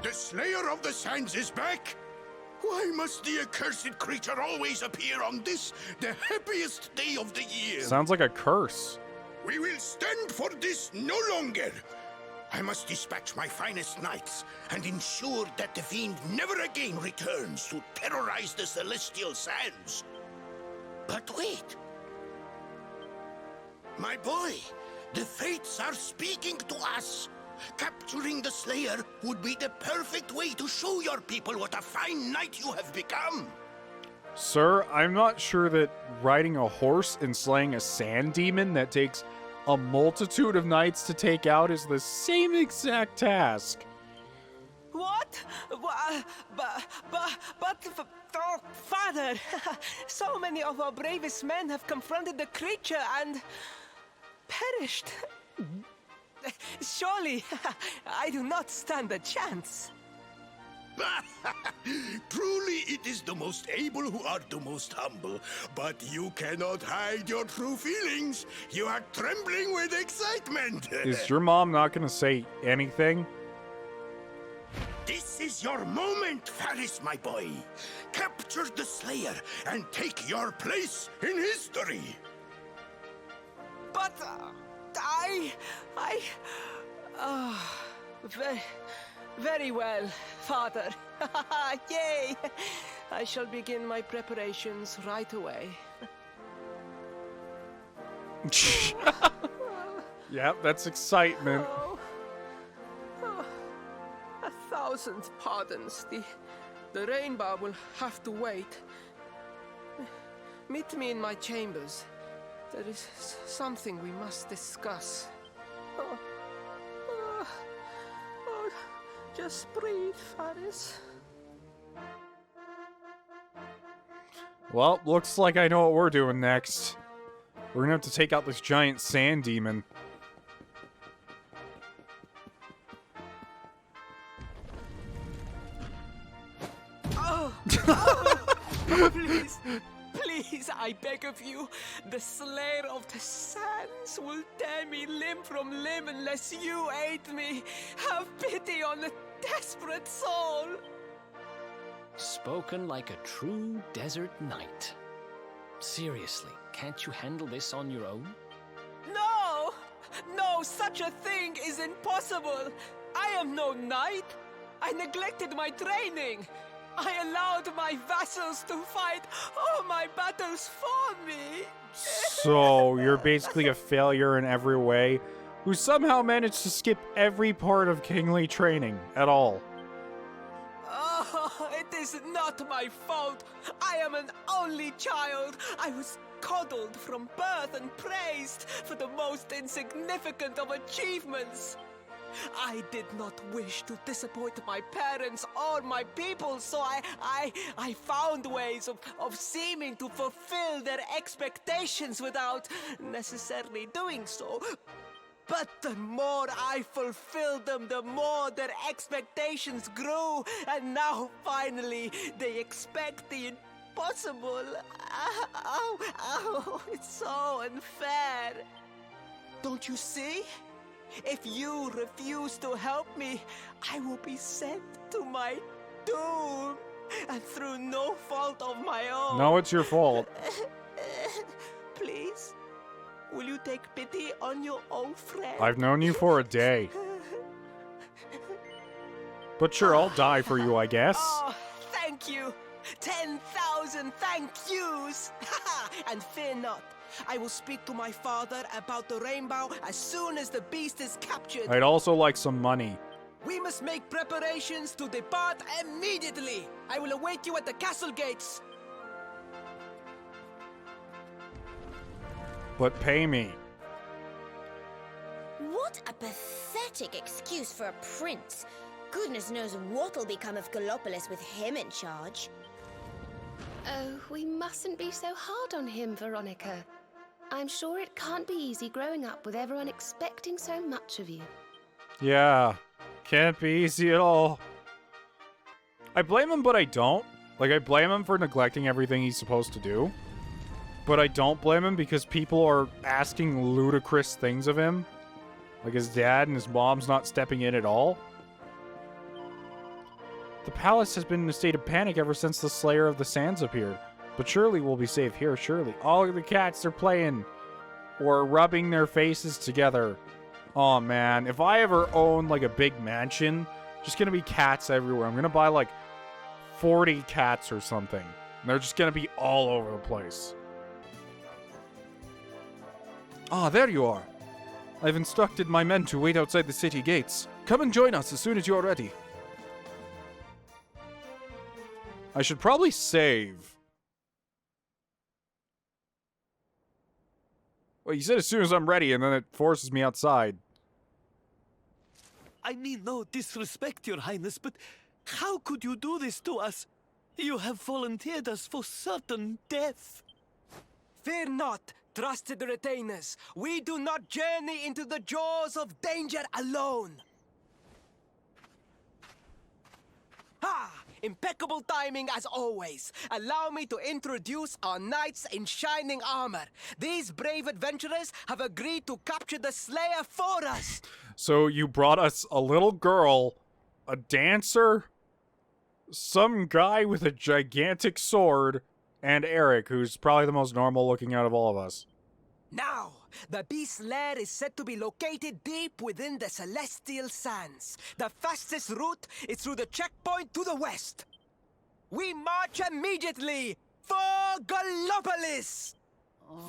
The Slayer of the Sands is back! Why must the accursed creature always appear on this, the happiest day of the year? Sounds like a curse. We will stand for this no longer! I must dispatch my finest knights and ensure that the fiend never again returns to terrorize the Celestial Sands. But wait! My boy, the Fates are speaking to us! Capturing the Slayer would be the perfect way to show your people what a fine knight you have become. Sir, I'm not sure that riding a horse and slaying a sand demon that takes a multitude of knights to take out is the same exact task. What? Oh, Father, so many of our bravest men have confronted the creature and perished. Surely, I do not stand a chance. Truly, it is the most able who are the most humble. But you cannot hide your true feelings. You are trembling with excitement. Is your mom not going to say anything? This is your moment, Faris, my boy. Capture the Slayer and take your place in history. But very well, Father. Yay! I shall begin my preparations right away. Yep, that's excitement. Oh, 1,000 pardons. The rainbow will have to wait. Meet me in my chambers. There is something we must discuss. Oh, just breathe, Faris. Well, looks like I know what we're doing next. We're gonna have to take out this giant sand demon. Please, I beg of you. The Slayer of the Sands will tear me limb from limb unless you aid me. Have pity on a desperate soul. Spoken like a true desert knight. Seriously, can't you handle this on your own? No, such a thing is impossible. I am no knight. I neglected my training. I allowed my vassals to fight all my battles for me. So, you're basically a failure in every way, who somehow managed to skip every part of kingly training at all. Oh, it is not my fault. I am an only child. I was coddled from birth and praised for the most insignificant of achievements. I did not wish to disappoint my parents or my people, so I found ways of seeming to fulfill their expectations without necessarily doing so. But the more I fulfilled them, the more their expectations grew, and now finally they expect the impossible. Ow, it's so unfair. Don't you see? If you refuse to help me, I will be sent to my doom, and through no fault of my own. No, it's your fault. Please, will you take pity on your old friend? I've known you for a day. But sure, I'll die for you, I guess. Oh, thank you. 10,000 thank yous. And fear not. I will speak to my father about the rainbow as soon as the beast is captured. I'd also like some money. We must make preparations to depart immediately. I will await you at the castle gates. But pay me. What a pathetic excuse for a prince. Goodness knows what'll become of Gallopolis with him in charge. Oh, we mustn't be so hard on him, Veronica. I'm sure it can't be easy growing up with everyone expecting so much of you. Yeah, can't be easy at all. I blame him, but I don't. Like, I blame him for neglecting everything he's supposed to do. But I don't blame him because people are asking ludicrous things of him. Like his dad and his mom's not stepping in at all. The palace has been in a state of panic ever since the Slayer of the Sands appeared. But surely we'll be safe here, surely. All of the cats are playing or rubbing their faces together. Oh man, if I ever own like a big mansion, just gonna be cats everywhere. I'm gonna buy like 40 cats or something. And they're just gonna be all over the place. Ah, there you are. I've instructed my men to wait outside the city gates. Come and join us as soon as you're ready. I should probably save. Well, you said as soon as I'm ready, and then it forces me outside. I mean no disrespect, Your Highness, but how could you do this to us? You have volunteered us for certain death. Fear not, trusted retainers. We do not journey into the jaws of danger alone. Ha! Impeccable timing as always. Allow me to introduce our knights in shining armor. These brave adventurers have agreed to capture the Slayer for us. So you brought us a little girl, a dancer, some guy with a gigantic sword, and Eric, who's probably the most normal looking out of all of us. Now, the beast's lair is said to be located deep within the Celestial Sands. The fastest route is through the checkpoint to the west. We march immediately for Gallopolis!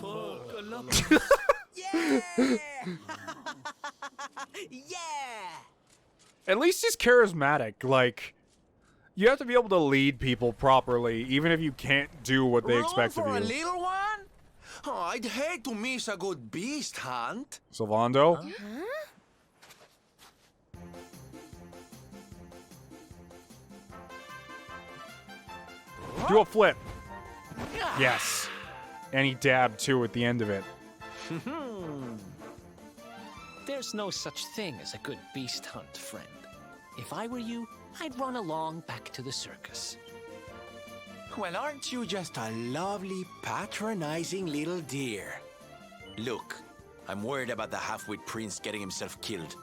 For Gallopolis. Yeah! Yeah! At least he's charismatic. Like, you have to be able to lead people properly, even if you can't do what they expect of for a you. little one? Oh, I'd hate to miss a good beast hunt. Sylvando? Do a flip. Yes. And he dabbed too at the end of it. There's no such thing as a good beast hunt, friend. If I were you, I'd run along back to the circus. Well, aren't you just a lovely, patronizing little dear? Look, I'm worried about the half-wit prince getting himself killed.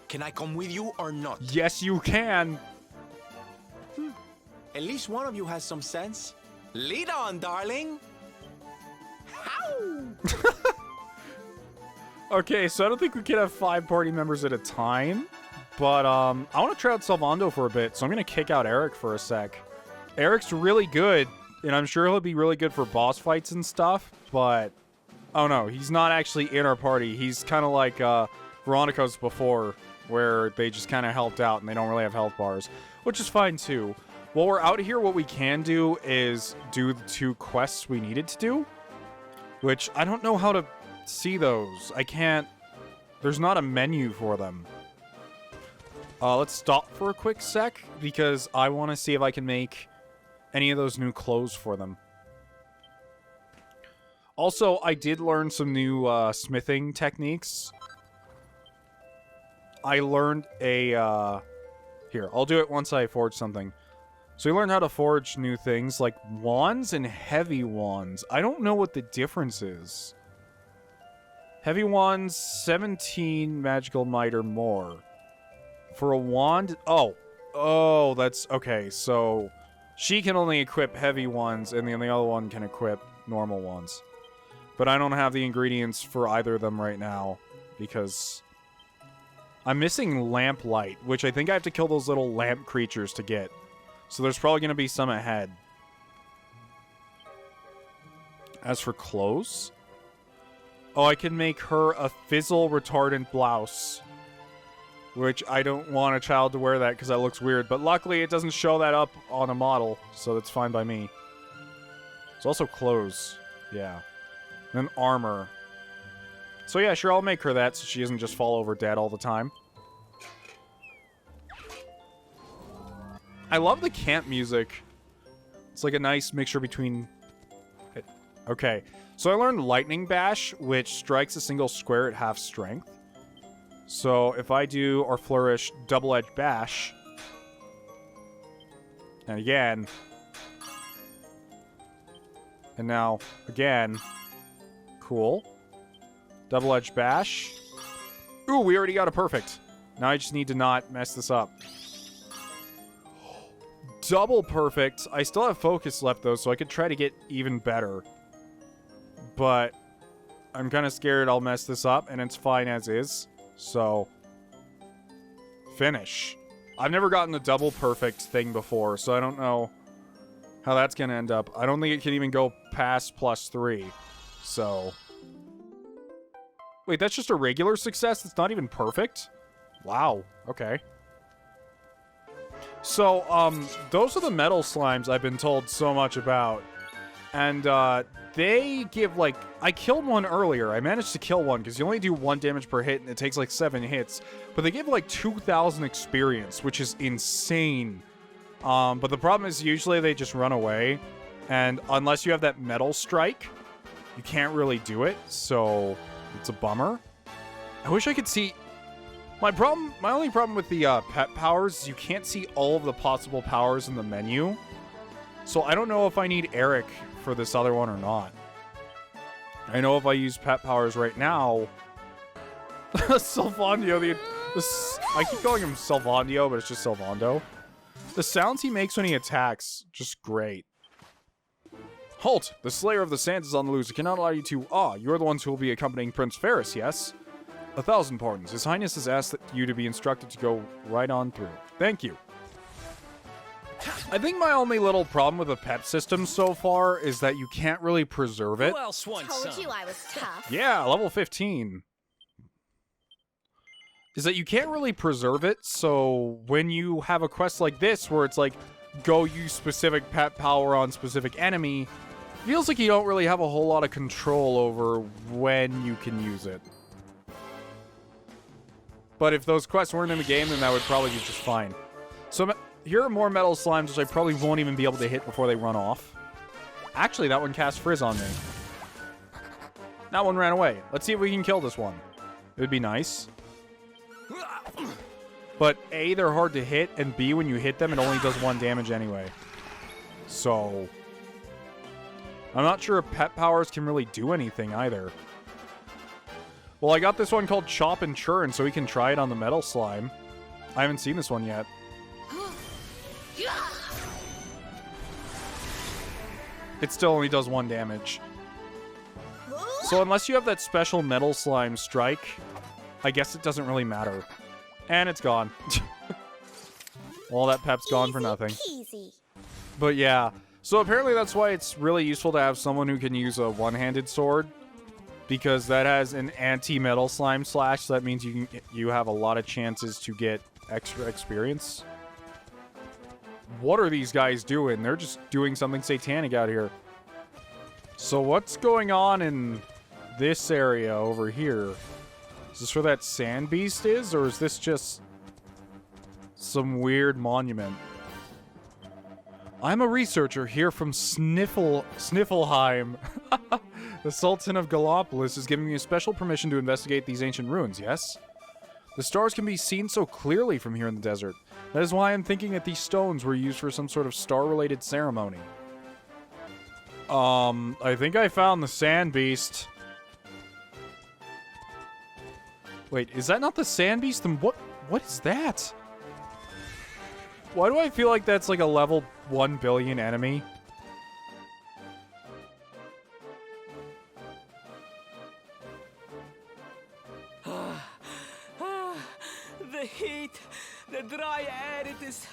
Can I come with you or not? Yes, you can. At least one of you has some sense. Lead on, darling. How? Okay, so I don't think we can have 5 party members at a time. But, I want to try out Sylvando for a bit, so I'm going to kick out Eric for a sec. Eric's really good, and I'm sure he'll be really good for boss fights and stuff, but... Oh no, he's not actually in our party. He's kind of like, Veronica's before, where they just kind of helped out and they don't really have health bars, which is fine too. While we're out here, what we can do is do the 2 quests we needed to do, which I don't know how to see those. I can't... There's not a menu for them. Let's stop for a quick sec, because I want to see if I can make any of those new clothes for them. Also, I did learn some new smithing techniques. I learned a... Here, I'll do it once I forge something. So we learned how to forge new things, like wands and heavy wands. I don't know what the difference is. Heavy wands, 17 magical might or more. For a wand... Oh, that's... Okay, so... She can only equip heavy ones, and then the other one can equip normal ones. But I don't have the ingredients for either of them right now, because... I'm missing lamplight, which I think I have to kill those little lamp creatures to get. So there's probably going to be some ahead. As for clothes... Oh, I can make her a fizzle retardant blouse. Which I don't want a child to wear that because that looks weird. But luckily it doesn't show that up on a model, so that's fine by me. There's also clothes. Yeah. And then armor. So yeah, sure, I'll make her that so she doesn't just fall over dead all the time. I love the camp music. It's like a nice mixture between... Okay, so I learned Lightning Bash, which strikes a single square at half strength. So if I do or flourish double-edged bash, and again, and now again, cool. Double-edged bash. Ooh, we already got a perfect. Now I just need to not mess this up. Double perfect. I still have focus left though, so I could try to get even better. But I'm kind of scared I'll mess this up, and it's fine as is. So, finish. I've never gotten the double perfect thing before, so I don't know how that's going to end up. I don't think it can even go past +3. So, wait, that's just a regular success? It's not even perfect? Wow. Okay. So, those are the metal slimes I've been told so much about. And, they give, like... I killed one earlier. I managed to kill one, because you only do 1 damage per hit, and it takes, like, 7 hits. But they give, like, 2,000 experience, which is insane. But the problem is, usually they just run away. And unless you have that metal strike, you can't really do it. So, it's a bummer. I wish I could see... My only problem with the, pet powers is you can't see all of the possible powers in the menu. So I don't know if I need Eric for this other one or not. I know if I use pet powers right now... Sylvandio, I keep calling him Sylvandio, but it's just Sylvando. The sounds he makes when he attacks, just great. Halt! The Slayer of the Sands is on the loose. I cannot allow you to... you're the ones who will be accompanying Prince Ferris, yes? 1,000 pardons. His Highness has asked you to be instructed to go right on through. Thank you. I think my only little problem with the pet system so far is that you can't really preserve it. Who else wants Told some? you I was tough. Yeah, level 15. Is that you can't really preserve it, so when you have a quest like this where it's like, go use specific pet power on specific enemy, it feels like you don't really have a whole lot of control over when you can use it. But if those quests weren't in the game, then that would probably be just fine. So here are more metal slimes, which I probably won't even be able to hit before they run off. Actually, that one cast Frizz on me. That one ran away. Let's see if we can kill this one. It would be nice. But A, they're hard to hit, and B, when you hit them, it only does 1 damage anyway. So, I'm not sure if pet powers can really do anything either. Well, I got this one called Chop and Churn, so we can try it on the metal slime. I haven't seen this one yet. It still only does 1 damage. So unless you have that special metal slime strike, I guess it doesn't really matter. And it's gone. All that pep's gone for nothing. Easy. But yeah, so apparently that's why it's really useful to have someone who can use a one-handed sword. Because that has an anti-metal slime slash, so that means you have a lot of chances to get extra experience. What are these guys doing? They're just doing something satanic out here. So what's going on in this area over here? Is this where that sand beast is, or is this just some weird monument? I'm a researcher here from Sniffelheim. The Sultan of Gallopolis is giving me a special permission to investigate these ancient ruins, yes? The stars can be seen so clearly from here in the desert. That is why I'm thinking that these stones were used for some sort of star-related ceremony. I think I found the sand beast. Wait, is that not the sand beast? Then what is that? Why do I feel like that's like a level 1 billion enemy? The heat, the dry air, it is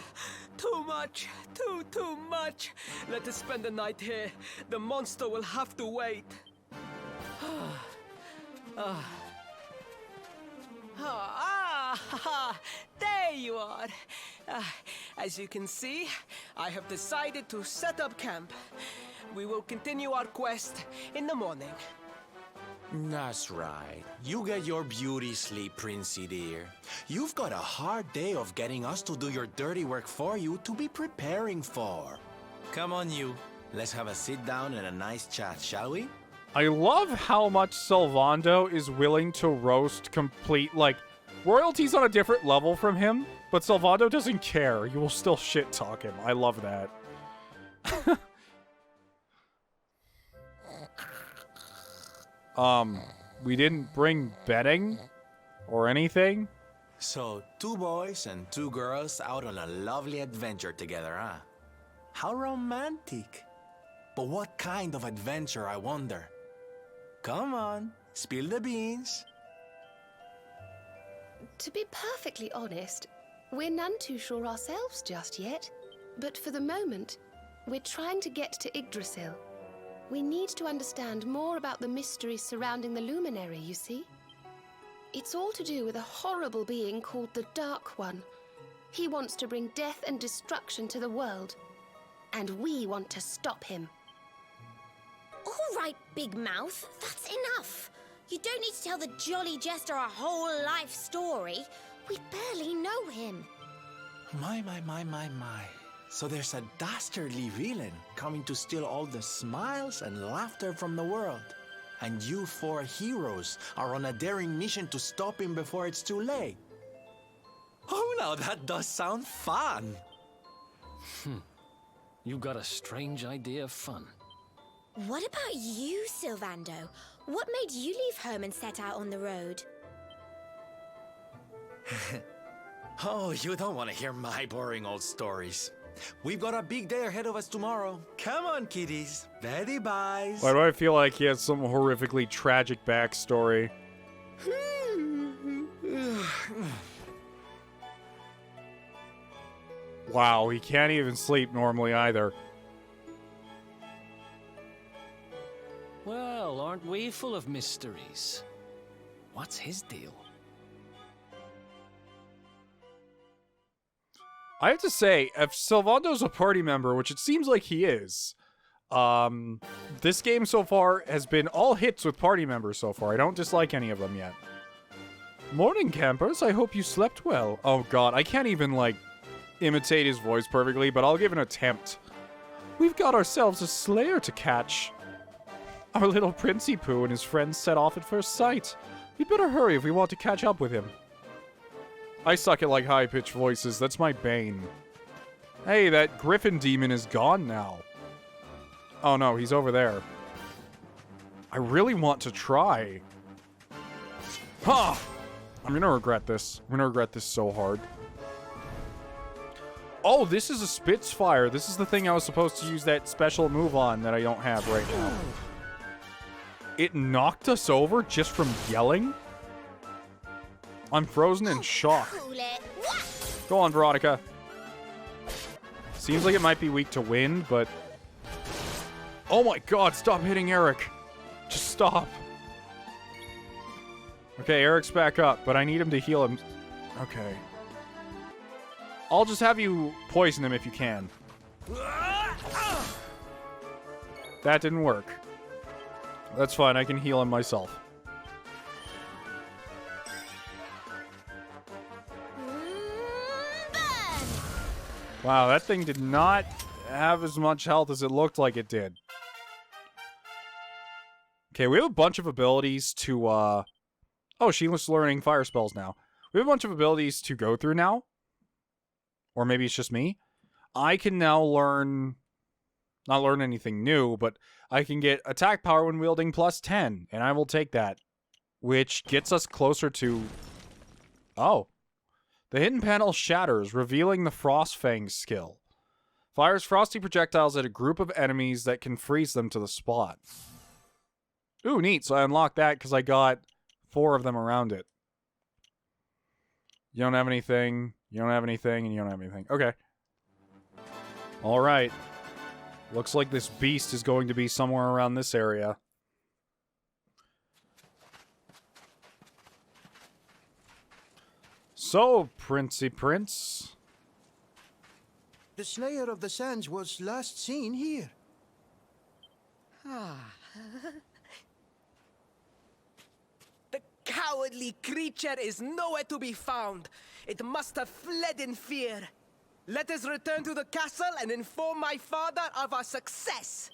too much, too much. Let us spend the night here. The monster will have to wait. There you are. As you can see, I have decided to set up camp. We will continue our quest in the morning. That's right. You get your beauty sleep, Princey dear. You've got a hard day of getting us to do your dirty work for you to be preparing for. Come on, you. Let's have a sit down and a nice chat, shall we? I love how much Sylvando is willing to roast complete, like, royalty's on a different level from him, but Sylvando doesn't care. You will still shit talk him. I love that. We didn't bring bedding or anything. So, 2 boys and 2 girls out on a lovely adventure together, huh? How romantic. But what kind of adventure, I wonder? Come on, spill the beans. To be perfectly honest, we're none too sure ourselves just yet. But for the moment, we're trying to get to Yggdrasil. We need to understand more about the mysteries surrounding the luminary, you see? It's all to do with a horrible being called the Dark One. He wants to bring death and destruction to the world. And we want to stop him. All right, Big Mouth, that's enough. You don't need to tell the Jolly Jester a whole life story. We barely know him. My. So there's a dastardly villain coming to steal all the smiles and laughter from the world. And you 4 heroes are on a daring mission to stop him before it's too late. Oh, now that does sound fun. You got a strange idea of fun. What about you, Sylvando? What made you leave home and set out on the road? Oh, you don't want to hear my boring old stories. We've got a big day ahead of us tomorrow. Come on, kiddies. Betty buys. Why do I feel like he has some horrifically tragic backstory? Wow, he can't even sleep normally either. Well, aren't we full of mysteries? What's his deal? I have to say, if Sylvando's a party member, which it seems like he is, this game so far has been all hits with party members so far. I don't dislike any of them yet. Morning, campers. I hope you slept well. Oh god, I can't even, like, imitate his voice perfectly, but I'll give an attempt. We've got ourselves a slayer to catch. Our little Princey Pooh and his friends set off at first sight. We'd better hurry if we want to catch up with him. I suck at, like, high-pitched voices. That's my bane. Hey, that griffin demon is gone now. Oh, no, he's over there. I really want to try. Ha! I'm gonna regret this. I'm gonna regret this so hard. Oh, this is a Spitfire. This is the thing I was supposed to use that special move on that I don't have right now. It knocked us over just from yelling? I'm frozen in shock. Go on, Veronica. Seems like it might be weak to wind, but... Oh my god, stop hitting Eric. Just stop. Okay, Eric's back up, but I need him to heal him. Okay. I'll just have you poison him if you can. That didn't work. That's fine, I can heal him myself. Wow, that thing did not have as much health as it looked like it did. Okay, we have a bunch of abilities to, Oh, Sheila's learning fire spells now. We have a bunch of abilities to go through now. Or maybe it's just me. I can now learn... Not learn anything new, but I can get attack power when wielding +10, and I will take that. Which gets us closer to... Oh. The hidden panel shatters, revealing the Frostfang skill. Fires frosty projectiles at a group of enemies that can freeze them to the spot. Ooh, neat. So I unlocked that because I got 4 of them around it. You don't have anything, you don't have anything, and you don't have anything. Okay. Alright. Looks like this beast is going to be somewhere around this area. So, Princey Prince. The Slayer of the Sands was last seen here. cowardly creature is nowhere to be found. It must have fled in fear. Let us return to the castle and inform my father of our success.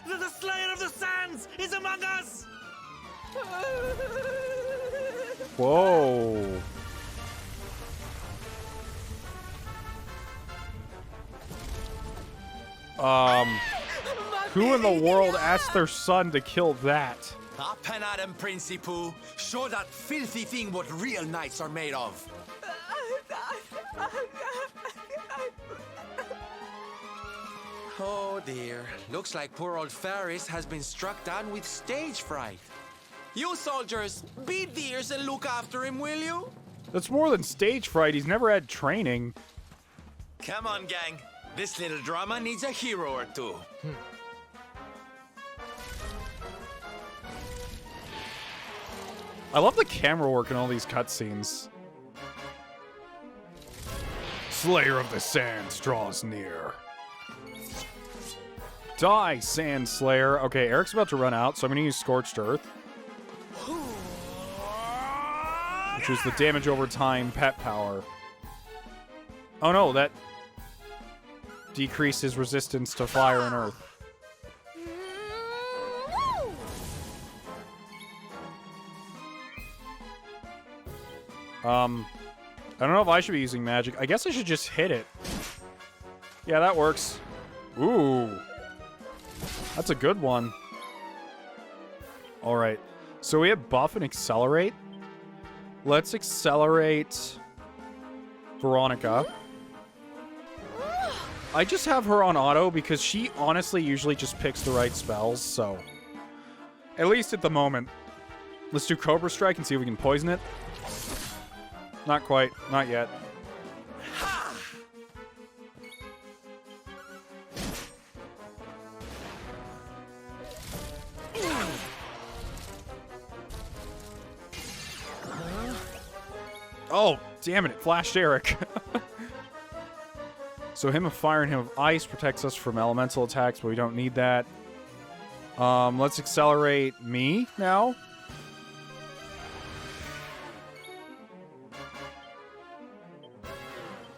The Slayer of the Sands is among us! Whoa. Who in the world asked their son to kill that? Up and at him, Principoo. Show that filthy thing what real knights are made of. Oh dear. Looks like poor old Faris has been struck down with stage fright. You soldiers, be dears and look after him, will you? That's more than stage fright. He's never had training. Come on, gang. This little drama needs a hero or two. I love the camera work in all these cutscenes. Slayer of the Sands draws near. Die, Sand Slayer. Okay, Eric's about to run out, so I'm gonna use Scorched Earth. Which is the damage over time pet power. Oh no, that decreases resistance to fire and earth. I don't know if I should be using magic. I guess I should just hit it. Yeah, that works. Ooh. That's a good one. Alright. So we have buff and accelerate. Let's accelerate Veronica. I just have her on auto because she honestly usually just picks the right spells, so... At least at the moment. Let's do Cobra Strike and see if we can poison it. Not quite. Not yet. Oh, damn it. It flashed Eric. So him of fire and him of ice protects us from elemental attacks, but we don't need that. Let's accelerate me now.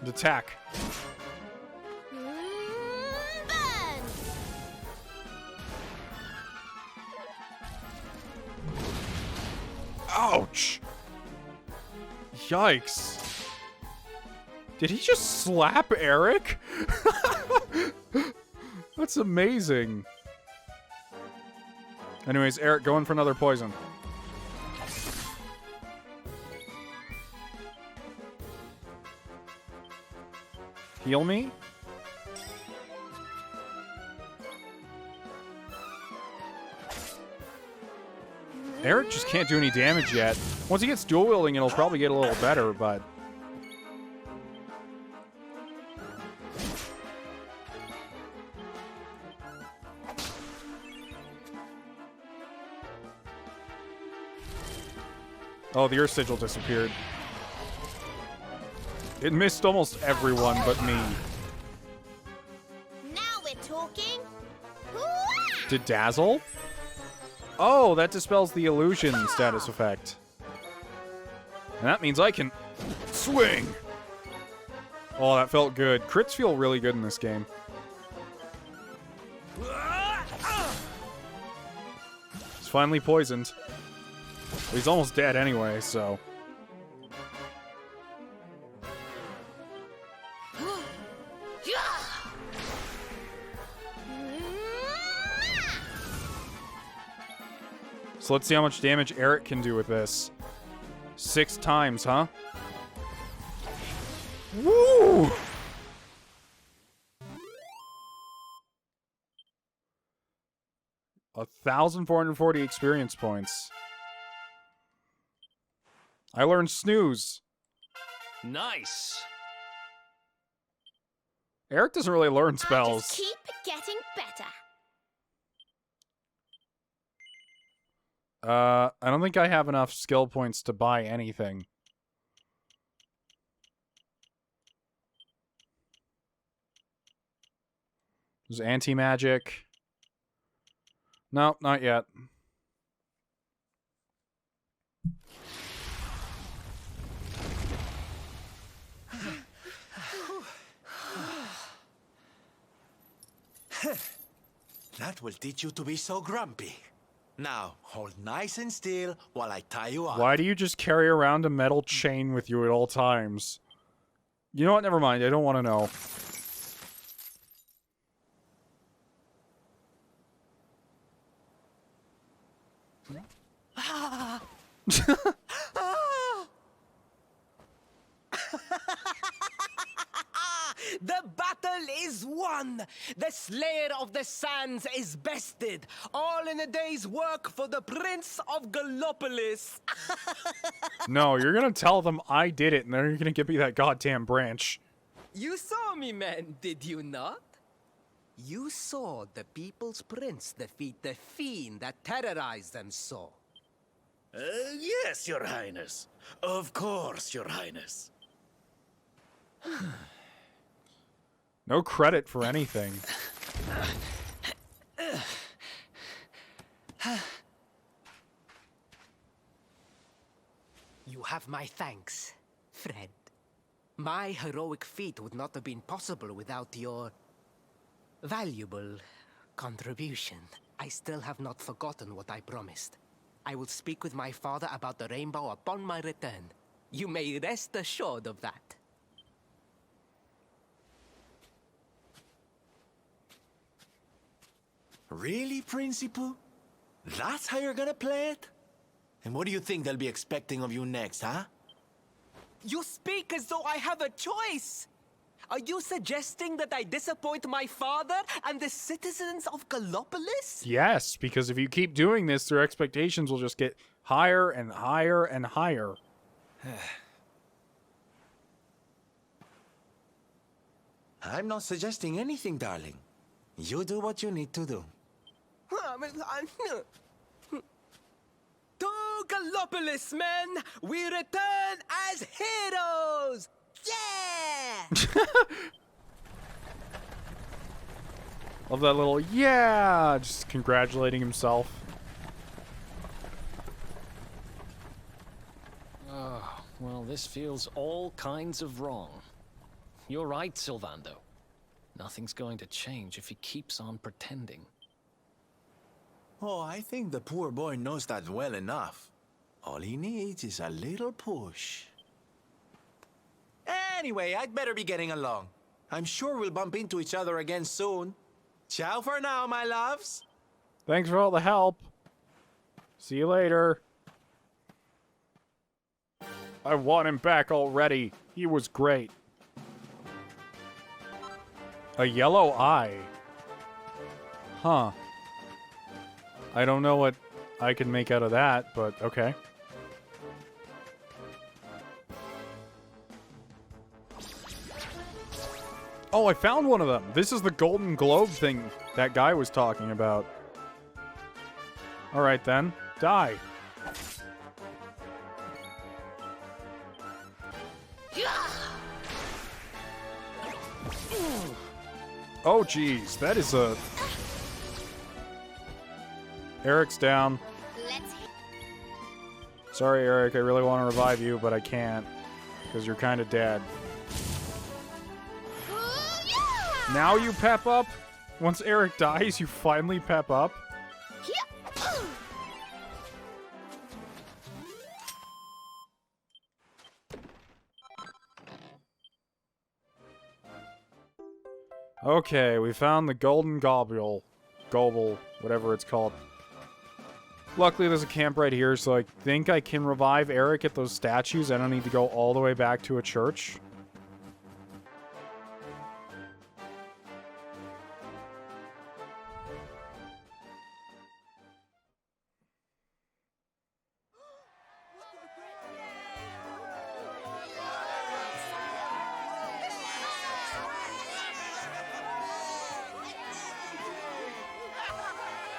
Attack. Burn! Ouch! Yikes. Did he just slap Eric? That's amazing. Anyways, Eric, going for another poison. Heal me? Eric just can't do any damage yet. Once he gets dual wielding, it'll probably get a little better, but... Oh, the Earth Sigil disappeared. It missed almost everyone but me. Now we're talking. Did Dazzle? Oh, that dispels the illusion status effect. And that means I can swing. Oh, that felt good. Crits feel really good in this game. He's finally poisoned. But he's almost dead anyway, so... So let's see how much damage Eric can do with this. 6 times, huh? Woo! A 1,440 experience points. I learned snooze. Nice. Eric doesn't really learn I spells. just keep getting better. I don't think I have enough skill points to buy anything. There's anti-magic. No, not yet. That will teach you to be so grumpy. Now, hold nice and still while I tie you up. Why do you just carry around a metal chain with you at all times? You know what? Never mind. I don't want to know. The battle is won! The Slayer of the Sands is bested! All in a day's work for the Prince of Gallopolis! No, you're gonna tell them I did it, and then you're gonna give me that goddamn branch. You saw me, man, did you not? You saw the People's Prince defeat the fiend that terrorized them so. Yes, Your Highness. Of course, Your Highness. No credit for anything. You have my thanks, friend. My heroic feat would not have been possible without your valuable contribution. I still have not forgotten what I promised. I will speak with my father about the rainbow upon my return. You may rest assured of that. Really, Principal? That's how you're gonna play it? And what do you think they'll be expecting of you next, huh? You speak as though I have a choice! Are you suggesting that I disappoint my father and the citizens of Gallopolis? Yes, because if you keep doing this, their expectations will just get higher and higher and higher. I'm not suggesting anything, darling. You do what you need to do. To Gallopolis, men! We return as heroes! Yeah! Love that little yeah, just congratulating himself. Oh, well, this feels all kinds of wrong. You're right, Sylvando. Nothing's going to change if he keeps on pretending. Oh, I think the poor boy knows that well enough. All he needs is a little push. Anyway, I'd better be getting along. I'm sure we'll bump into each other again soon. Ciao for now, my loves. Thanks for all the help. See you later. I want him back already. He was great. A yellow eye. Huh. I don't know what I can make out of that, but okay. Oh, I found one of them. This is the golden globe thing that guy was talking about. Alright then. Die. Oh, jeez. That is a... Eric's down. Sorry, Eric. I really want to revive you, but I can't. Because you're kind of dead. Now you pep up? Once Eric dies, you finally pep up? Okay, we found the golden gobble, whatever it's called. Luckily, there's a camp right here, so I think I can revive Eric at those statues. I don't need to go all the way back to a church.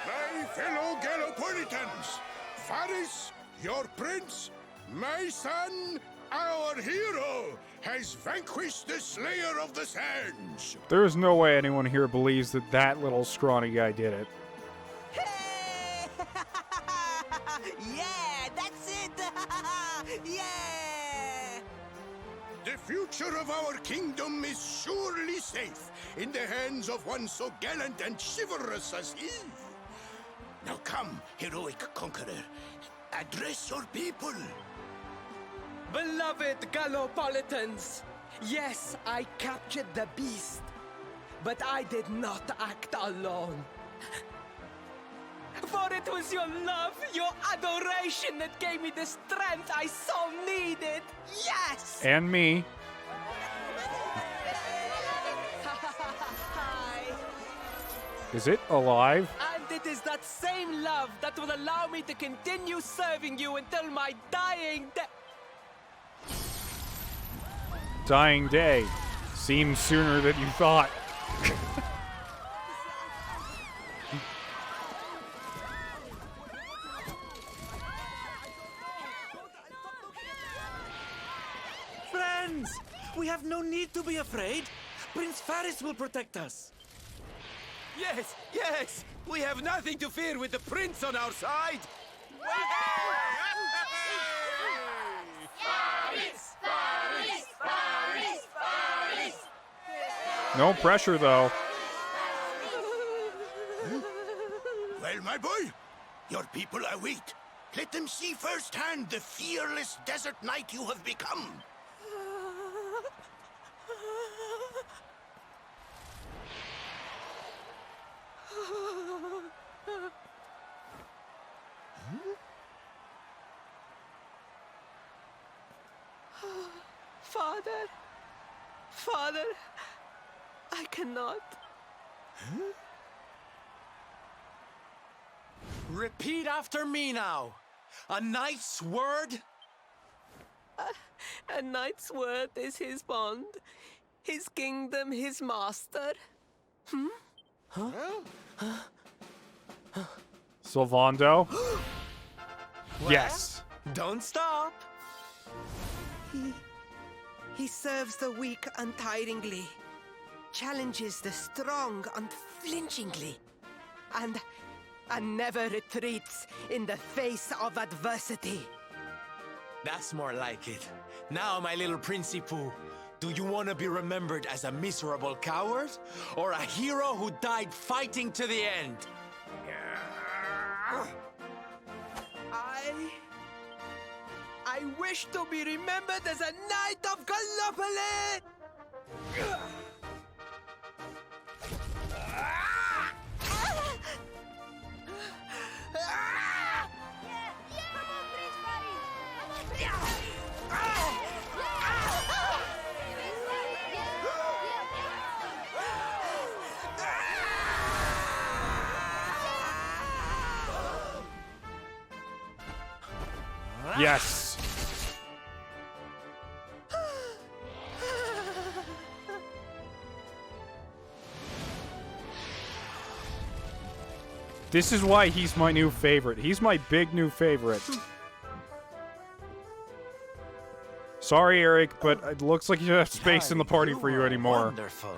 My fellow Gallopolitans, Faris, your prince, my son, Our hero has vanquished the Slayer of the Sands. There is no way anyone here believes that that little scrawny guy did it. Hey! Yeah, that's it! Yeah! The future of our kingdom is surely safe in the hands of one so gallant and chivalrous as he. Now come, heroic conqueror, address your people. Beloved Gallopolitans, yes, I captured the beast, but I did not act alone. For it was your love, your adoration that gave me the strength I so needed. Yes! And me. Is it alive? And it is that same love that will allow me to continue serving you until my dying day. Dying day. Seems sooner than you thought. Friends, we have no need to be afraid. Prince Faris will protect us. Yes, yes! We have nothing to fear with the prince on our side! No pressure, though. Well, my boy, your people await. Let them see firsthand the fearless desert knight you have become. Father, Father, I cannot. Repeat after me now. A knight's word? A knight's word is his bond, his kingdom, his master. Sylvando? Yes. Don't stop. He serves the weak untiringly, challenges the strong unflinchingly, and never retreats in the face of adversity. That's more like it. Now, my little Princey Pooh, do you want to be remembered as a miserable coward or a hero who died fighting to the end? I wish to be remembered as a knight of Gallipoli! Yes. This is why he's my new favorite. He's my big new favorite. Sorry, Eric, but it looks like you don't have space in the party for you anymore. Wonderful.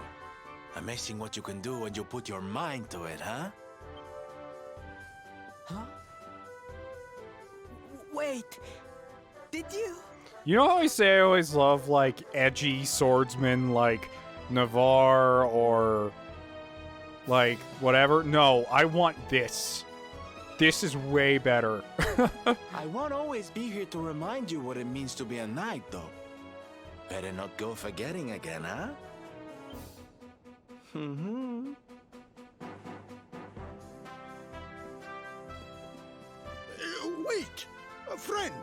Amazing what you can do when you put your mind to it, huh? Wait, did you? You know how I say I always love, like, edgy swordsmen like Navarre or, like, whatever? No, I want this. This is way better. I won't always be here to remind you what it means to be a knight, though. Better not go forgetting again, huh? Wait, friend.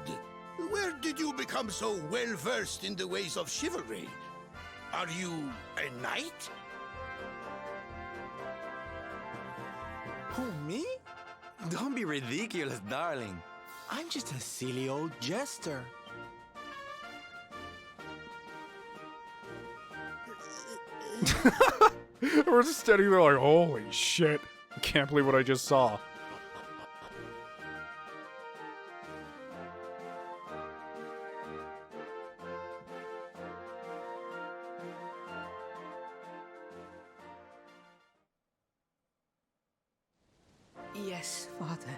Where did you become so well-versed in the ways of chivalry? Are you a knight? Who, me? Don't be ridiculous, darling. I'm just a silly old jester. We're just standing there like, holy shit. I can't believe what I just saw. Yes, Father.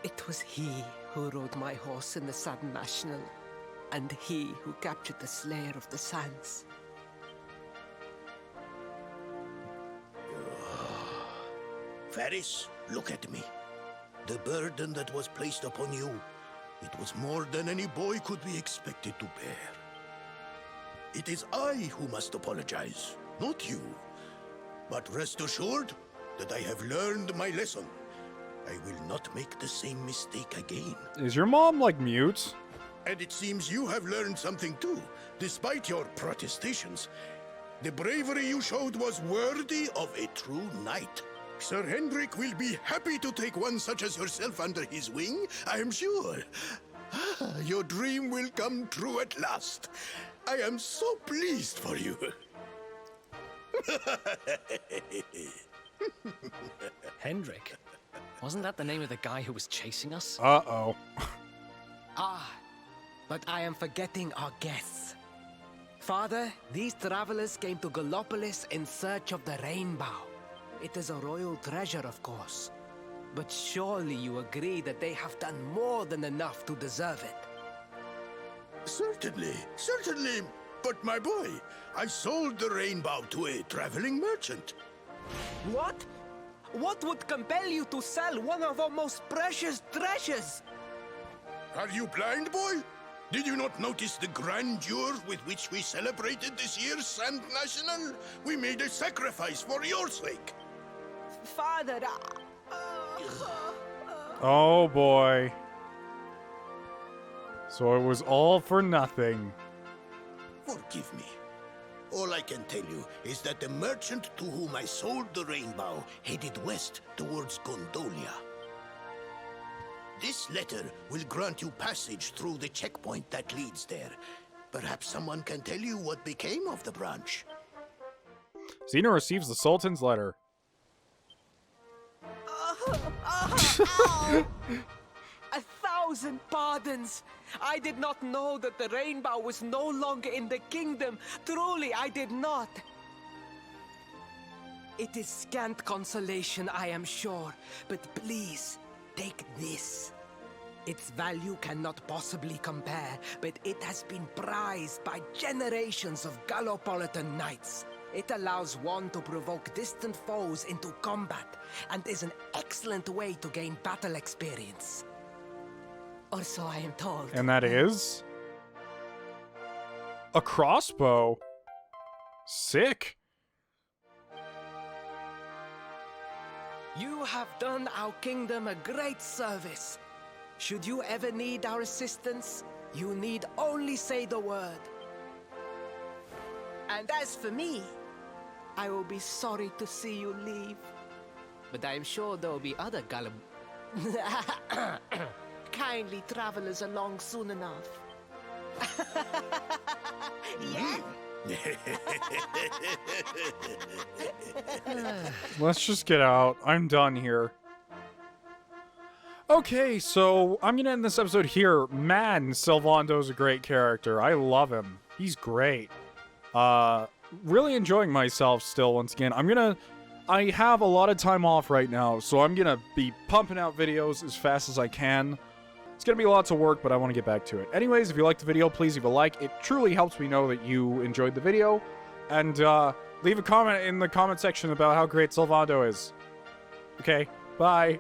It was he who rode my horse in the Sand National, and he who captured the Slayer of the Sands. Faris, look at me. The burden that was placed upon you, it was more than any boy could be expected to bear. It is I who must apologize, not you. But rest assured that I have learned my lesson. I will not make the same mistake again. Is your mom, like, mute? And it seems you have learned something too, despite your protestations. The bravery you showed was worthy of a true knight. Sir Hendrik will be happy to take one such as yourself under his wing, I am sure. Your dream will come true at last. I am so pleased for you. Hendrik? Wasn't that the name of the guy who was chasing us? Uh-oh. Ah, but I am forgetting our guests. Father, these travelers came to Gallopolis in search of the rainbow. It is a royal treasure, of course. But surely you agree that they have done more than enough to deserve it. Certainly, certainly. But my boy, I sold the rainbow to a traveling merchant. What? What would compel you to sell one of our most precious treasures? Are you blind, boy? Did you not notice the grandeur with which we celebrated this year's Sand National? We made a sacrifice for your sake. Father, Oh boy. So it was all for nothing. Forgive me. All I can tell you is that the merchant to whom I sold the rainbow headed west towards Gondolia. This letter will grant you passage through the checkpoint that leads there. Perhaps someone can tell you what became of the branch. Xena receives the Sultan's letter. 1,000 pardons! I did not know that the rainbow was no longer in the kingdom. Truly, I did not. It is scant consolation, I am sure. But please, take this. Its value cannot possibly compare, but it has been prized by generations of Gallopolitan knights. It allows one to provoke distant foes into combat, and is an excellent way to gain battle experience. Or so I am told. And that is a crossbow. Sick. You have done our kingdom a great service. Should you ever need our assistance, you need only say the word. And as for me, I will be sorry to see you leave. But I am sure there will be other kindly travelers along soon enough. Yeah. Let's just get out. I'm done here. Okay, so I'm gonna end this episode here. Man, Sylvando's a great character. I love him. He's great. Really enjoying myself still once again. I have a lot of time off right now, so I'm gonna be pumping out videos as fast as I can. It's gonna be lots of work, but I want to get back to it. Anyways, if you liked the video, please leave a like. It truly helps me know that you enjoyed the video. And leave a comment in the comment section about how great Sylvando is. Okay, bye.